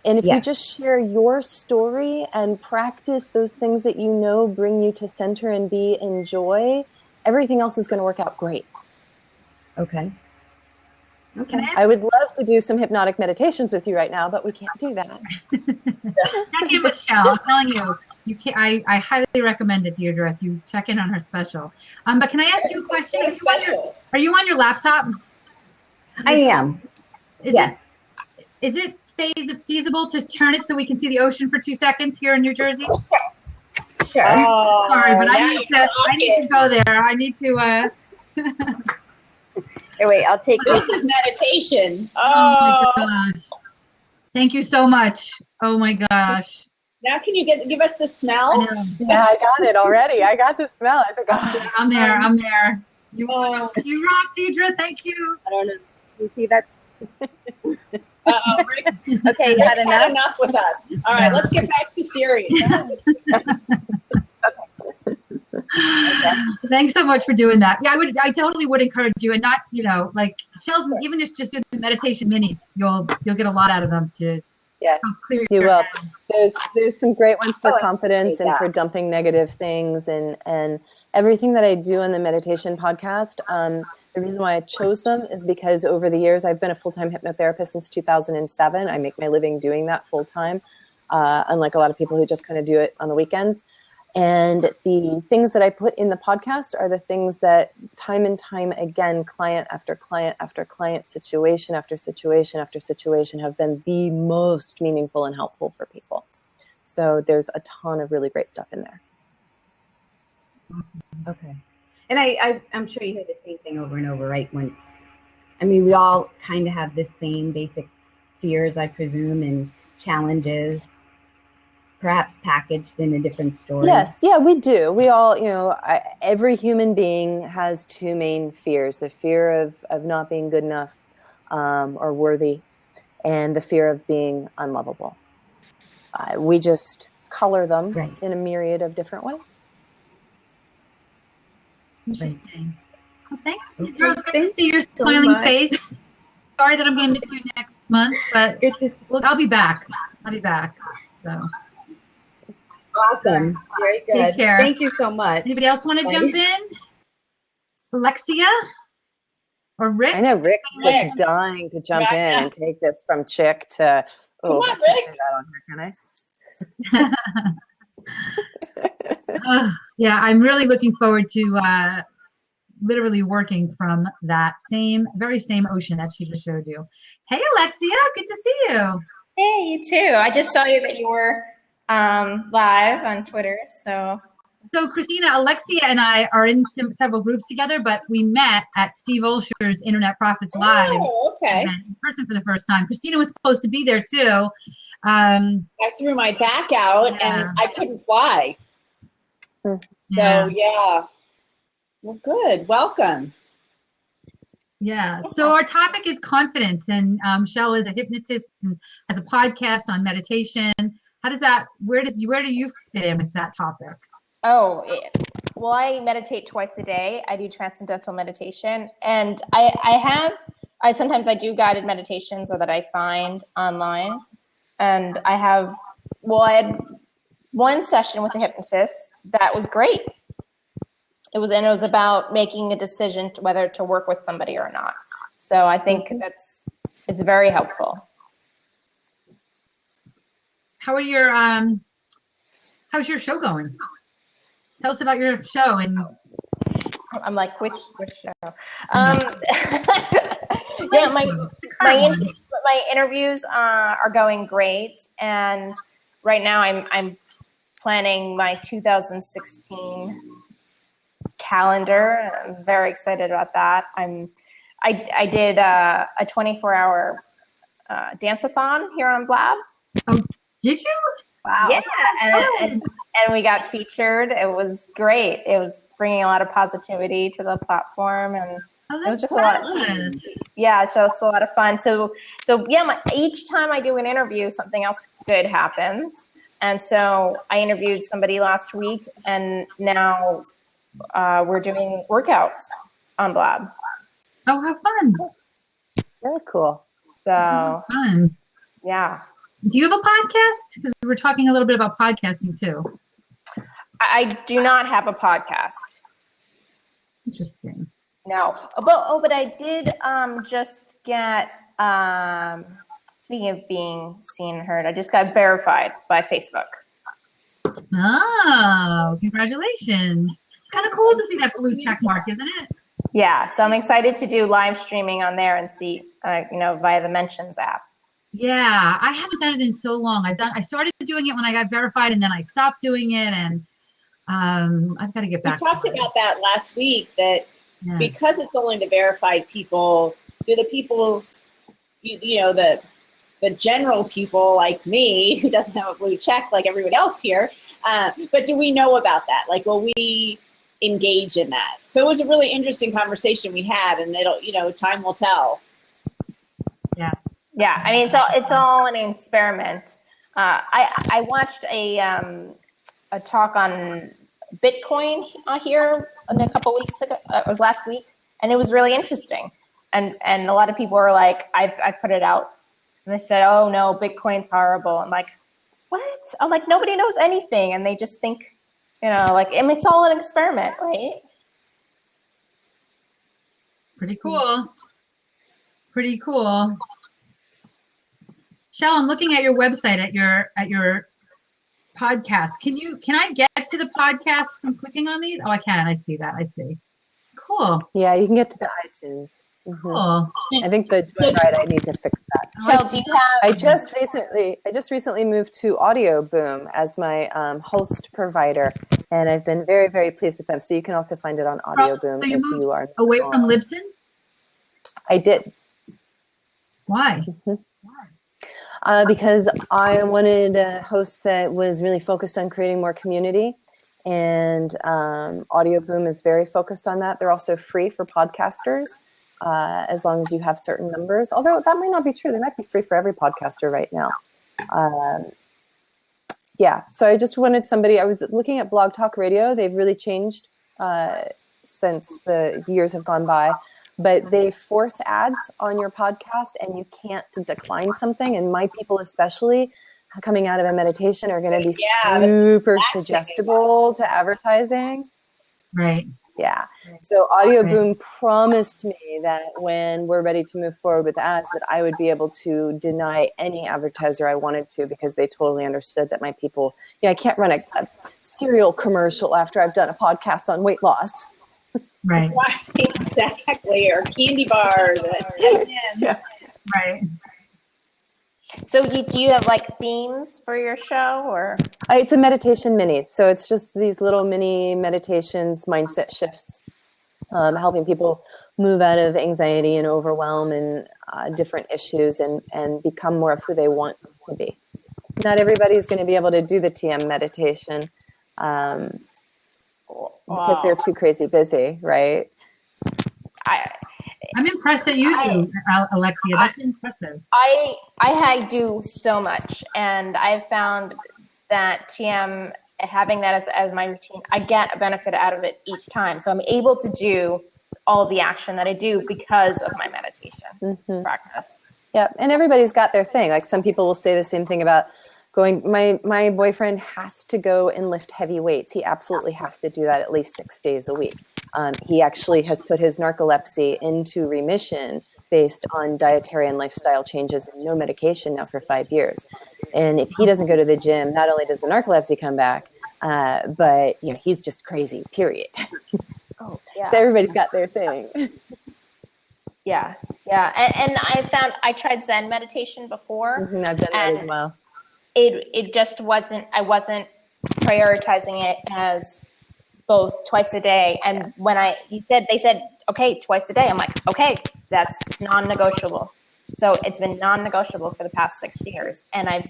And if you just share your story and practice those things that you know bring you to center and be in joy, everything else is going to work out great. Okay. I would love to do some hypnotic meditations with you right now, but we can't do that. Check in with Chel. I'm telling you, I highly recommend it, Deirdre, if you check in on her special. But can I ask you a question? Are you on your laptop? I am. Yes. Is it feasible to turn it so we can see the ocean for 2 seconds here in New Jersey? Sure. Oh, sorry, but I need to go there. I need to. Hey, wait, I'll take this. This is meditation. Oh my gosh! Thank you so much. Oh my gosh! Now can you give us the smell? Yeah, I got it already. I got the smell. I forgot. Yeah, I'm there. You rock, Deirdre. Thank you. I don't know. You see that? Rick, okay, you had enough with us. All right, let's get back to serious. Okay. Thanks so much for doing that. Yeah, I totally would encourage you, and not, like Chel's, even if just do the meditation minis, you'll get a lot out of them to clear you your will. head. There's some great ones for confidence and for dumping negative things and everything that I do in the meditation podcast. The reason why I chose them is because over the years I've been a full-time hypnotherapist since 2007. I make my living doing that full-time, unlike a lot of people who just kind of do it on the weekends. And the things that I put in the podcast are the things that time and time again, client after client after client, situation after situation after situation, have been the most meaningful and helpful for people. So there's a ton of really great stuff in there. Awesome. Okay. And I'm sure you hear the same thing over and over, right? We all kind of have the same basic fears, I presume, and challenges, perhaps packaged in a different story. Yes, yeah, we do. We all, every human being has two main fears: the fear of not being good enough or worthy, and the fear of being unlovable. We just color them in a myriad of different ways. Interesting. Well, thanks. It was good to see your smiling face. Sorry that I'm going to miss you next month, but I'll be back. So. Awesome. Very good. Take care. Thank you so much. Anybody else want to jump in? Alexia? Or Rick? I know Rick was dying to jump in and take this from chick to... Come on, Rick. Can I? Yeah, I'm really looking forward to literally working from that very same ocean that she just showed you. Hey, Alexia, good to see you. Hey, you too. I just saw you that you were live on Twitter. So Christina, Alexia and I are in several groups together, but we met at Steve Olsher's Internet Profits Live in person for the first time. Christina was supposed to be there too. I threw my back out and I couldn't fly. So yeah. Well, good. Welcome. Yeah. So our topic is confidence, and Chel is a hypnotist and has a podcast on meditation. How does that? Where do you fit in with that topic? Well, I meditate twice a day. I do transcendental meditation, and I sometimes do guided meditations or that I find online, and I had one session with a hypnotist that was great. It was about making a decision to whether to work with somebody or not. So I think it's very helpful. How's your show going? Tell us about your show. And I'm like, which show? Yeah, my interviews are going great, and right now I'm planning my 2016 calendar. I'm very excited about that. I did a 24-hour dance-a-thon here on Blab. Oh, did you? Wow. Yeah, and we got featured. It was great. It was bringing a lot of positivity to the platform, and it was just a lot of fun. Yeah, so it's a lot of fun. So yeah, each time I do an interview, something else good happens. And so I interviewed somebody last week, and now we're doing workouts on Blab. Oh, how fun. Very cool. So fun. Yeah. Do you have a podcast? Because we were talking a little bit about podcasting too. I do not have a podcast. Interesting. No. But I did just get, speaking of being seen and heard, I just got verified by Facebook. Oh, congratulations. It's kind of cool to see that blue check mark, isn't it? Yeah, so I'm excited to do live streaming on there and see, via the Mentions app. Yeah, I haven't done it in so long. I started doing it when I got verified, and then I stopped doing it, and I've got to get back. We talked about that last week, that because it's only the verified people, do the people, the general people like me who doesn't have a blue check like everyone else here, but do we know about that? Like, will we engage in that? So it was a really interesting conversation we had, and time will tell. Yeah. Yeah, I mean, it's all an experiment. I watched a talk on Bitcoin here a couple weeks ago. It was last week, and it was really interesting. And a lot of people were like, I put it out, and they said, "Oh no, Bitcoin's horrible." I'm like, what? I'm like, nobody knows anything, and they just think, it's all an experiment, right? Pretty cool. Pretty cool. Chel, I'm looking at your website at your podcast. Can I get to the podcast from clicking on these? Oh, I can. I see that. I see. Cool. Yeah, you can get to the iTunes. Mm-hmm. Cool. I think the right. I need to fix that. Chel, do you have? I just recently moved to Audio Boom as my host provider, and I've been very, very pleased with them. So you can also find it on Audio Boom. So you moved away from Libsyn? I did. Why? Mm-hmm. Because I wanted a host that was really focused on creating more community, and Audio Boom is very focused on that. They're also free for podcasters, as long as you have certain numbers. Although that might not be true. They might be free for every podcaster right now. So I just wanted somebody. I was looking at Blog Talk Radio. They've really changed since the years have gone by. But they force ads on your podcast, and you can't decline something. And my people, especially coming out of a meditation, are going to be super suggestible to advertising. Right. Yeah. So Audio Boom promised me that when we're ready to move forward with ads, that I would be able to deny any advertiser I wanted to, because they totally understood that my people, I can't run a cereal commercial after I've done a podcast on weight loss. Right. Exactly. Or candy bars. Yeah. Right. So do you have themes for your show, or? It's a meditation mini. So it's just these little mini meditations, mindset shifts, helping people move out of anxiety and overwhelm and different issues and become more of who they want to be. Not everybody's going to be able to do the TM meditation because they're too crazy busy, right? I'm impressed that you do, Alexia. That's impressive. I do so much, and I've found that TM, having that as my routine, I get a benefit out of it each time. So I'm able to do all of the action that I do because of my meditation practice. Yeah, and everybody's got their thing. Like some people will say the same thing about going. My boyfriend has to go and lift heavy weights. He absolutely has to do that at least 6 days a week. He actually has put his narcolepsy into remission based on dietary and lifestyle changes and no medication now for 5 years. And if he doesn't go to the gym, not only does the narcolepsy come back, but he's just crazy, period. Oh, yeah. So everybody's got their thing. Yeah. And I tried Zen meditation before. I've done that as well. It just wasn't, I wasn't prioritizing it as both twice a day. And when they said, okay, twice a day, I'm like, okay, it's non-negotiable. So it's been non-negotiable for the past 6 years. And I'm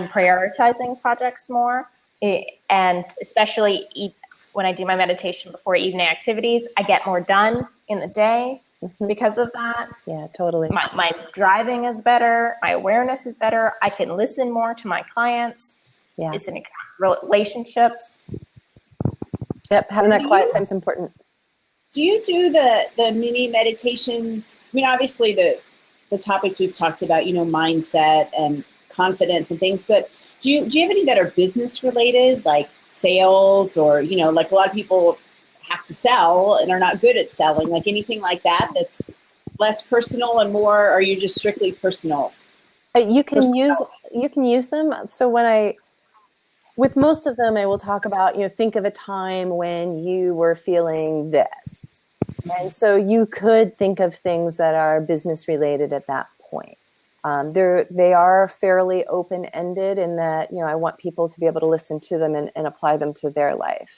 prioritizing projects more. And especially when I do my meditation before evening activities, I get more done in the day because of that. Yeah, totally. My driving is better. My awareness is better. I can listen more to my clients. Yeah. Listen to relationships. Yep, having that quiet time is important. Do you do the mini meditations? I mean, obviously the topics we've talked about, mindset and confidence and things, but do you have any that are business related, like sales or, like a lot of people have to sell and are not good at selling, like anything like that that's less personal and more, or are you just strictly personal? You can use them. So with most of them, I will talk about, think of a time when you were feeling this. And so you could think of things that are business related at that point. They are fairly open-ended in that, I want people to be able to listen to them and apply them to their life.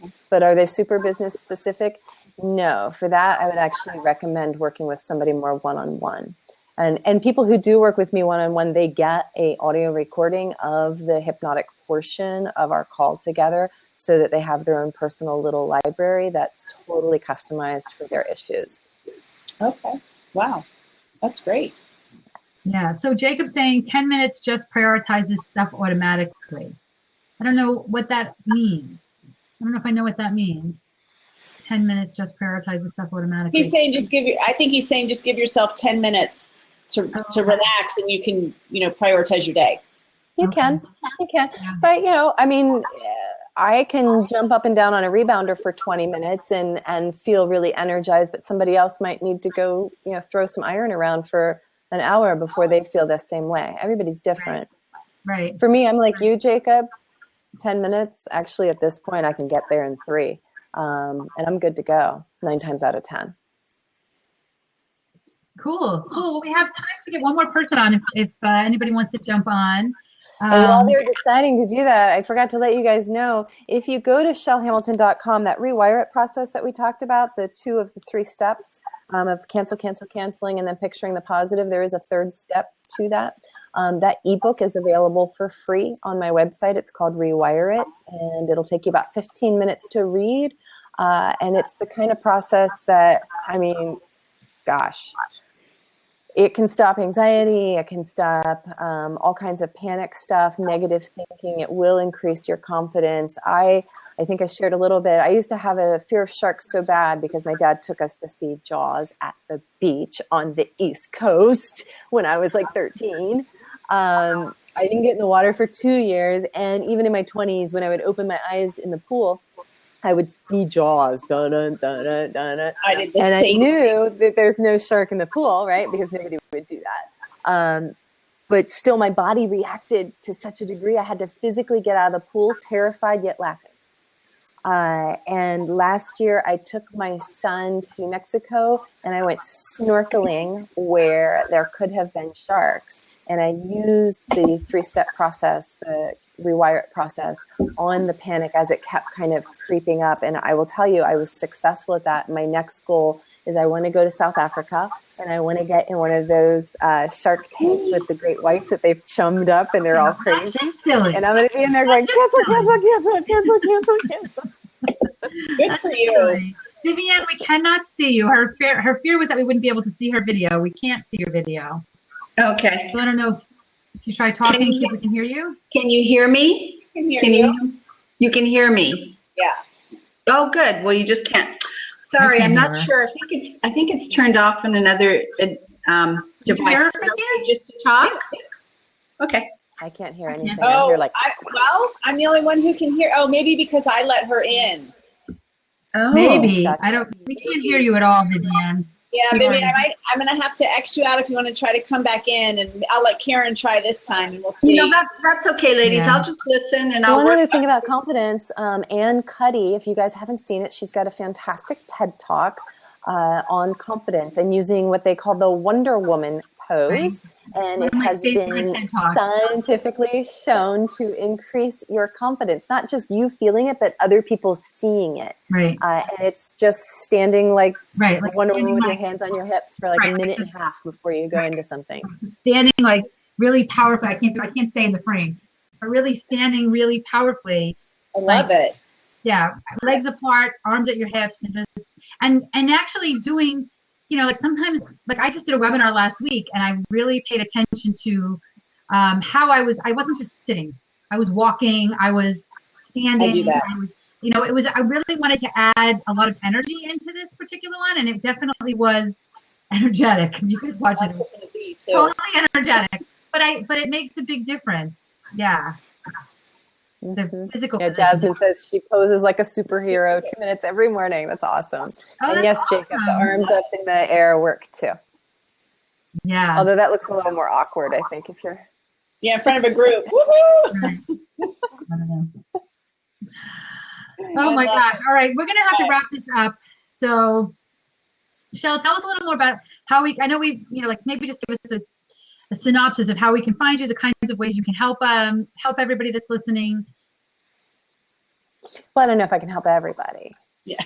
Okay. But are they super business specific? No. For that, I would actually recommend working with somebody more one-on-one. And people who do work with me one-on-one, they get a audio recording of the hypnotic portion of our call together so that they have their own personal little library that's totally customized for their issues. Okay. Wow. That's great. Yeah. So Jacob's saying 10 minutes just prioritizes stuff automatically. I don't know what that means. I don't know if I know what that means. 10 minutes just prioritizes stuff automatically. He's saying just give yourself 10 minutes to relax, and you can, prioritize your day. You can. Yeah. But, I can jump up and down on a rebounder for 20 minutes and feel really energized, but somebody else might need to go, throw some iron around for an hour before they feel the same way. Everybody's different. Right. For me, I'm like you, Jacob, 10 minutes. Actually, at this point, I can get there in 3. And I'm good to go 9 times out of 10. Cool. Well, we have time to get one more person on if anybody wants to jump on. And while they're deciding to do that, I forgot to let you guys know, if you go to chelhamilton.com, that rewire it process that we talked about, the 2 of the 3 steps of canceling, and then picturing the positive, there is a 3rd step to that. That ebook is available for free on my website. It's called Rewire It, and it'll take you about 15 minutes to read. And it's the kind of process that, it can stop anxiety. It can stop all kinds of panic stuff, negative thinking. It will increase your confidence. I think I shared a little bit. I used to have a fear of sharks so bad because my dad took us to see Jaws at the beach on the East Coast when I was like 13. I didn't get in the water for 2 years. And even in my 20s, when I would open my eyes in the pool, I would see Jaws, dun-dun, dun-dun, dun-dun. And I knew that there's no shark in the pool, right? Because nobody would do that. But still, my body reacted to such a degree. I had to physically get out of the pool, terrified yet laughing. And last year, I took my son to Mexico, and I went snorkeling where there could have been sharks. And I used the 3-step process, the rewire it process on the panic as it kept kind of creeping up. And I will tell you, I was successful at that. My next goal is I want to go to South Africa, and I want to get in one of those shark tanks with the great whites that they've chummed up and they're all crazy. Silly. And I'm going to be in there going, cancel, cancel, cancel, cancel, cancel, cancel. Good for you. Vivian, we cannot see you. Her fear was that we wouldn't be able to see her video. We can't see your video. Okay. So I don't know if you try talking, see if we can hear you. Can you hear me? I can hear you. You can hear me? Yeah. Oh, good. Well, you just can't. Sorry, I'm not sure. I think it's turned off on another device. Hear her, Is it Christina? okay just to talk? Okay. I can't hear anything. Oh, I hear like, I'm the only one who can hear. Oh, maybe because I let her in. Oh. Maybe. We can't hear you at all, Vivian. Yeah, maybe I'm going to have to X you out if you want to try to come back in, and I'll let Karen try this time, and we'll see. You know, that's okay, ladies. Yeah. I'll just listen, and I'll one work. other thing about confidence, Ann Cuddy, if you guys haven't seen it, she's got a fantastic TED Talk on confidence and using what they call the Wonder Woman pose. And it has been scientifically shown to increase your confidence, not just you feeling it, but other people seeing it. Right. And it's just standing like Wonder Woman with your like, hands on your hips for like a minute and a half before you go into something. Just standing like really powerfully. I can't stay in the frame, but really standing really powerfully. I love it. Yeah, legs apart, arms at your hips, and just and actually doing, you know, like sometimes, like I just did a webinar last week, and I really paid attention to how I wasn't just sitting, I was walking, I was standing, I do that. I was, you know, I really wanted to add a lot of energy into this particular one, and it definitely was energetic. You guys watch it, totally energetic, but it makes a big difference. Yeah. The physical. Yeah, Jasmine says she poses like a superhero 2 minutes every morning. That's awesome. Oh, and yes, awesome. Jacob, the arms up in the air work too. Yeah. Although that looks a little more awkward, I think, if you're. Yeah, in front of a group. Woohoo! Right. I don't know. Oh my gosh. All right. We're going to have to wrap this up. So, Chel, tell us a little more about how I know we, you know, like maybe just give us a synopsis of how we can find you, the kinds of ways you can help everybody that's listening. Well, I don't know if I can help everybody. Yeah.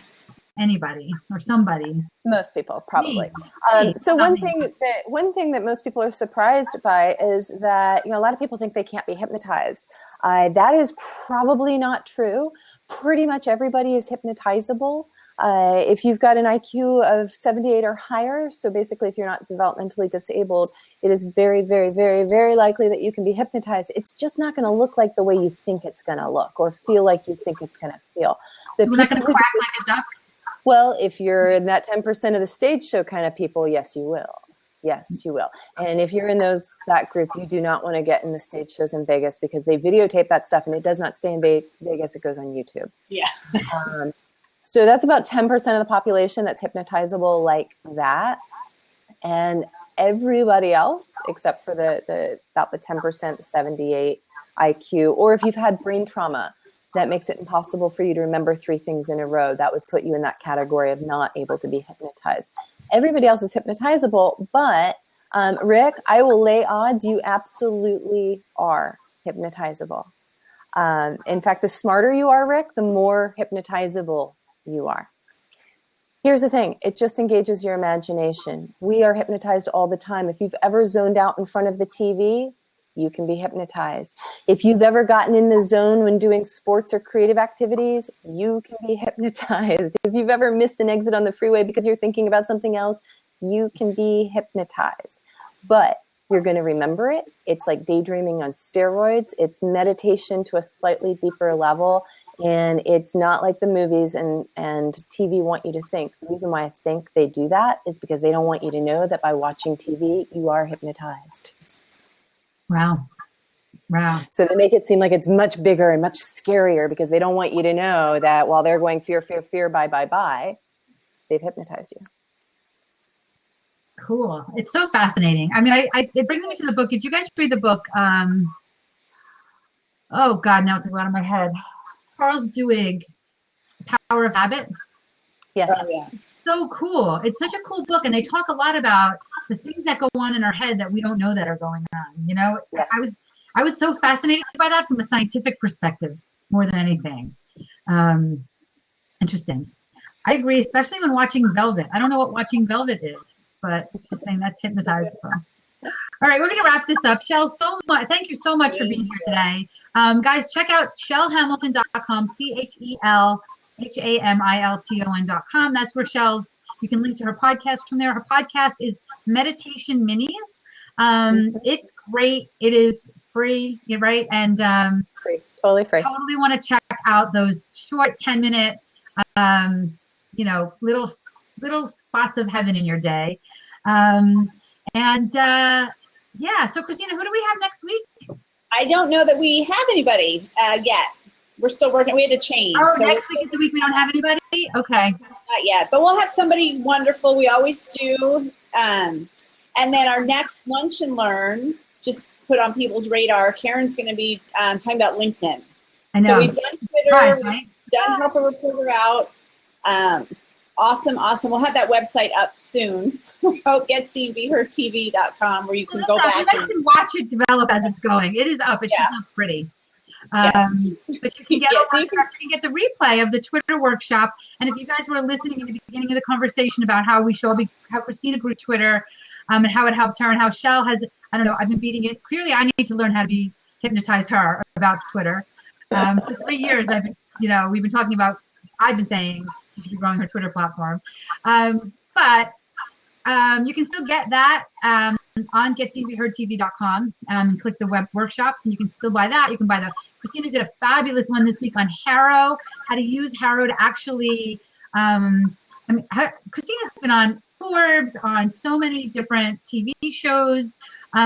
Anybody or somebody. Most people, probably. Me. So one thing that most people are surprised by is that, you know, a lot of people think they can't be hypnotized. That is probably not true. Pretty much everybody is hypnotizable. If you've got an IQ of 78 or higher, so basically if you're not developmentally disabled, it is very, very, very, very likely that you can be hypnotized. It's just not going to look like the way you think it's going to look or feel like you think it's going to feel. We're not going to quack like a duck? Well, if you're in that 10% of the stage show kind of people, yes, you will. Yes, you will. And if you're in that group, you do not want to get in the stage shows in Vegas because they videotape that stuff and it does not stay in Vegas. It goes on YouTube. Yeah. So that's about 10% of the population that's hypnotizable like that. And everybody else, except for about the 10%, the 78 IQ, or if you've had brain trauma, that makes it impossible for you to remember 3 things in a row. That would put you in that category of not able to be hypnotized. Everybody else is hypnotizable, but Rick, I will lay odds you absolutely are hypnotizable. In fact, the smarter you are, Rick, the more hypnotizable you are. Here's the thing. It just engages your imagination. We are hypnotized all the time. If you've ever zoned out in front of the TV, you can be hypnotized. If you've ever gotten in the zone when doing sports or creative activities, you can be hypnotized. If you've ever missed an exit on the freeway because you're thinking about something else, you can be hypnotized. But you're going to remember it. It's like daydreaming on steroids. It's meditation to a slightly deeper level. And it's not like the movies and TV want you to think. The reason why I think they do that is because they don't want you to know that by watching TV, you are hypnotized. Wow. So they make it seem like it's much bigger and much scarier because they don't want you to know that while they're going fear, fear, fear, bye, bye, bye, they've hypnotized you. Cool. It's so fascinating. I mean, it brings me to the book. Did you guys read the book? Oh God, now it's going out of my head. Charles Duhigg, Power of Habit. Yes. Oh, yeah. So cool. It's such a cool book, and they talk a lot about the things that go on in our head that we don't know that are going on. You know, Yeah. I was so fascinated by that from a scientific perspective more than anything. Interesting. I agree, especially when watching Velvet. I don't know what watching Velvet is, but just saying that's hypnotized. So. All right, we're going to wrap this up. Chel, thank you so much for being here today. Guys, check out chelhamilton.com, ChelHamilton.com. That's where Chel's, you can link to her podcast from there. Her podcast is Meditation Minis. It's great. It is free, right? And Free, totally free. Totally want to check out those short 10-minute, little spots of heaven in your day. So Christina, who do we have next week? I don't know that we have anybody yet. We're still working. We had to change. Oh, so next week is the week we don't have anybody? Okay. Not yet, but we'll have somebody wonderful. We always do. And then our next Lunch and Learn, just put on people's radar, Karen's going to be talking about LinkedIn. I know. So we've done Twitter, right? we've done Help a Reporter Out. Awesome. We'll have that website up soon. GetSeenBeHeardTV.com, where you can go back. You guys can watch it develop as it's going. It is up. It's just not pretty. But you can get you can get the replay of the Twitter workshop. And if you guys were listening in the beginning of the conversation about how Christina grew Twitter, and how it helped her, and how Chel has, I don't know, I've been beating it. Clearly, I need to learn how to hypnotize her about Twitter. For 3 years, we've been talking about. I've been saying she should be growing her Twitter platform, but you can still get that on GetSeenBeHeardTV.com and click the web workshops, and you can still buy that. You can buy Christina did a fabulous one this week on Harrow, how to use Harrow to actually. Christina's been on Forbes, on so many different TV shows.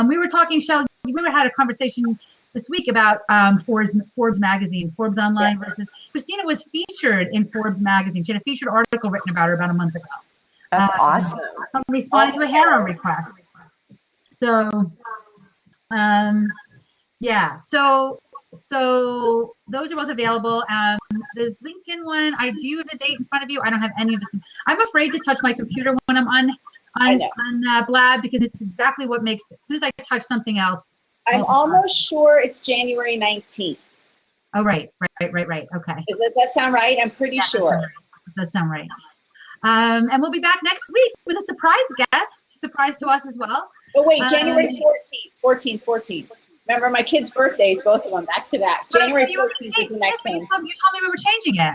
We were talking, Chel, had a conversation this week about Forbes magazine, Forbes Online versus. Christina was featured in Forbes magazine. She had a featured article written about her about a month ago. That's awesome. Responding to a Harrow request. So, So those are both available. The LinkedIn one, I do have the date in front of you. I don't have any of this. I'm afraid to touch my computer when I'm on Blab, because it's exactly what makes it. As soon as I touch something else. I'm almost sure it's January 19th. Oh, right. Okay. Does that sound right? I'm pretty sure. It does sound right. And we'll be back next week with a surprise guest, surprise to us as well. Oh, wait, January 14th. Remember, my kids' birthdays, both of them, back to back. January 14th is the next one. You told me we were changing it.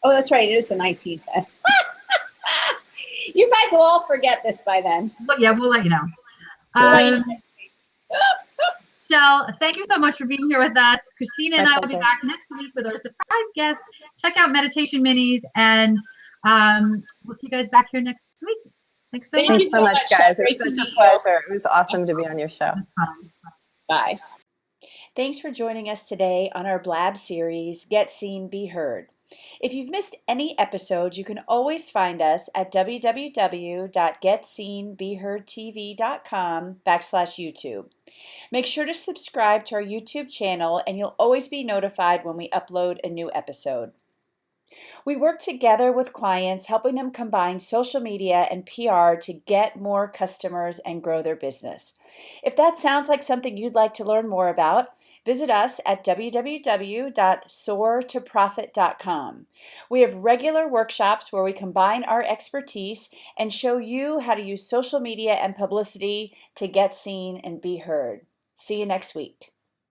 Oh, that's right. It is the 19th then. You guys will all forget this by then. But yeah, we'll let you know. Chel, thank you so much for being here with us. Christina and I will be back next week with our surprise guest. Check out Meditation Minis, and we'll see you guys back here next week. Thanks so much. Thanks so much, guys. It was such a pleasure. It was awesome to be on your show. Bye. Thanks for joining us today on our Blab series, Get Seen, Be Heard. If you've missed any episodes, you can always find us at www.getseenbeheardtv.com/YouTube. Make sure to subscribe to our YouTube channel, and you'll always be notified when we upload a new episode. We work together with clients, helping them combine social media and PR to get more customers and grow their business. If that sounds like something you'd like to learn more about, visit us at www.soartoprofit.com. We have regular workshops where we combine our expertise and show you how to use social media and publicity to get seen and be heard. See you next week.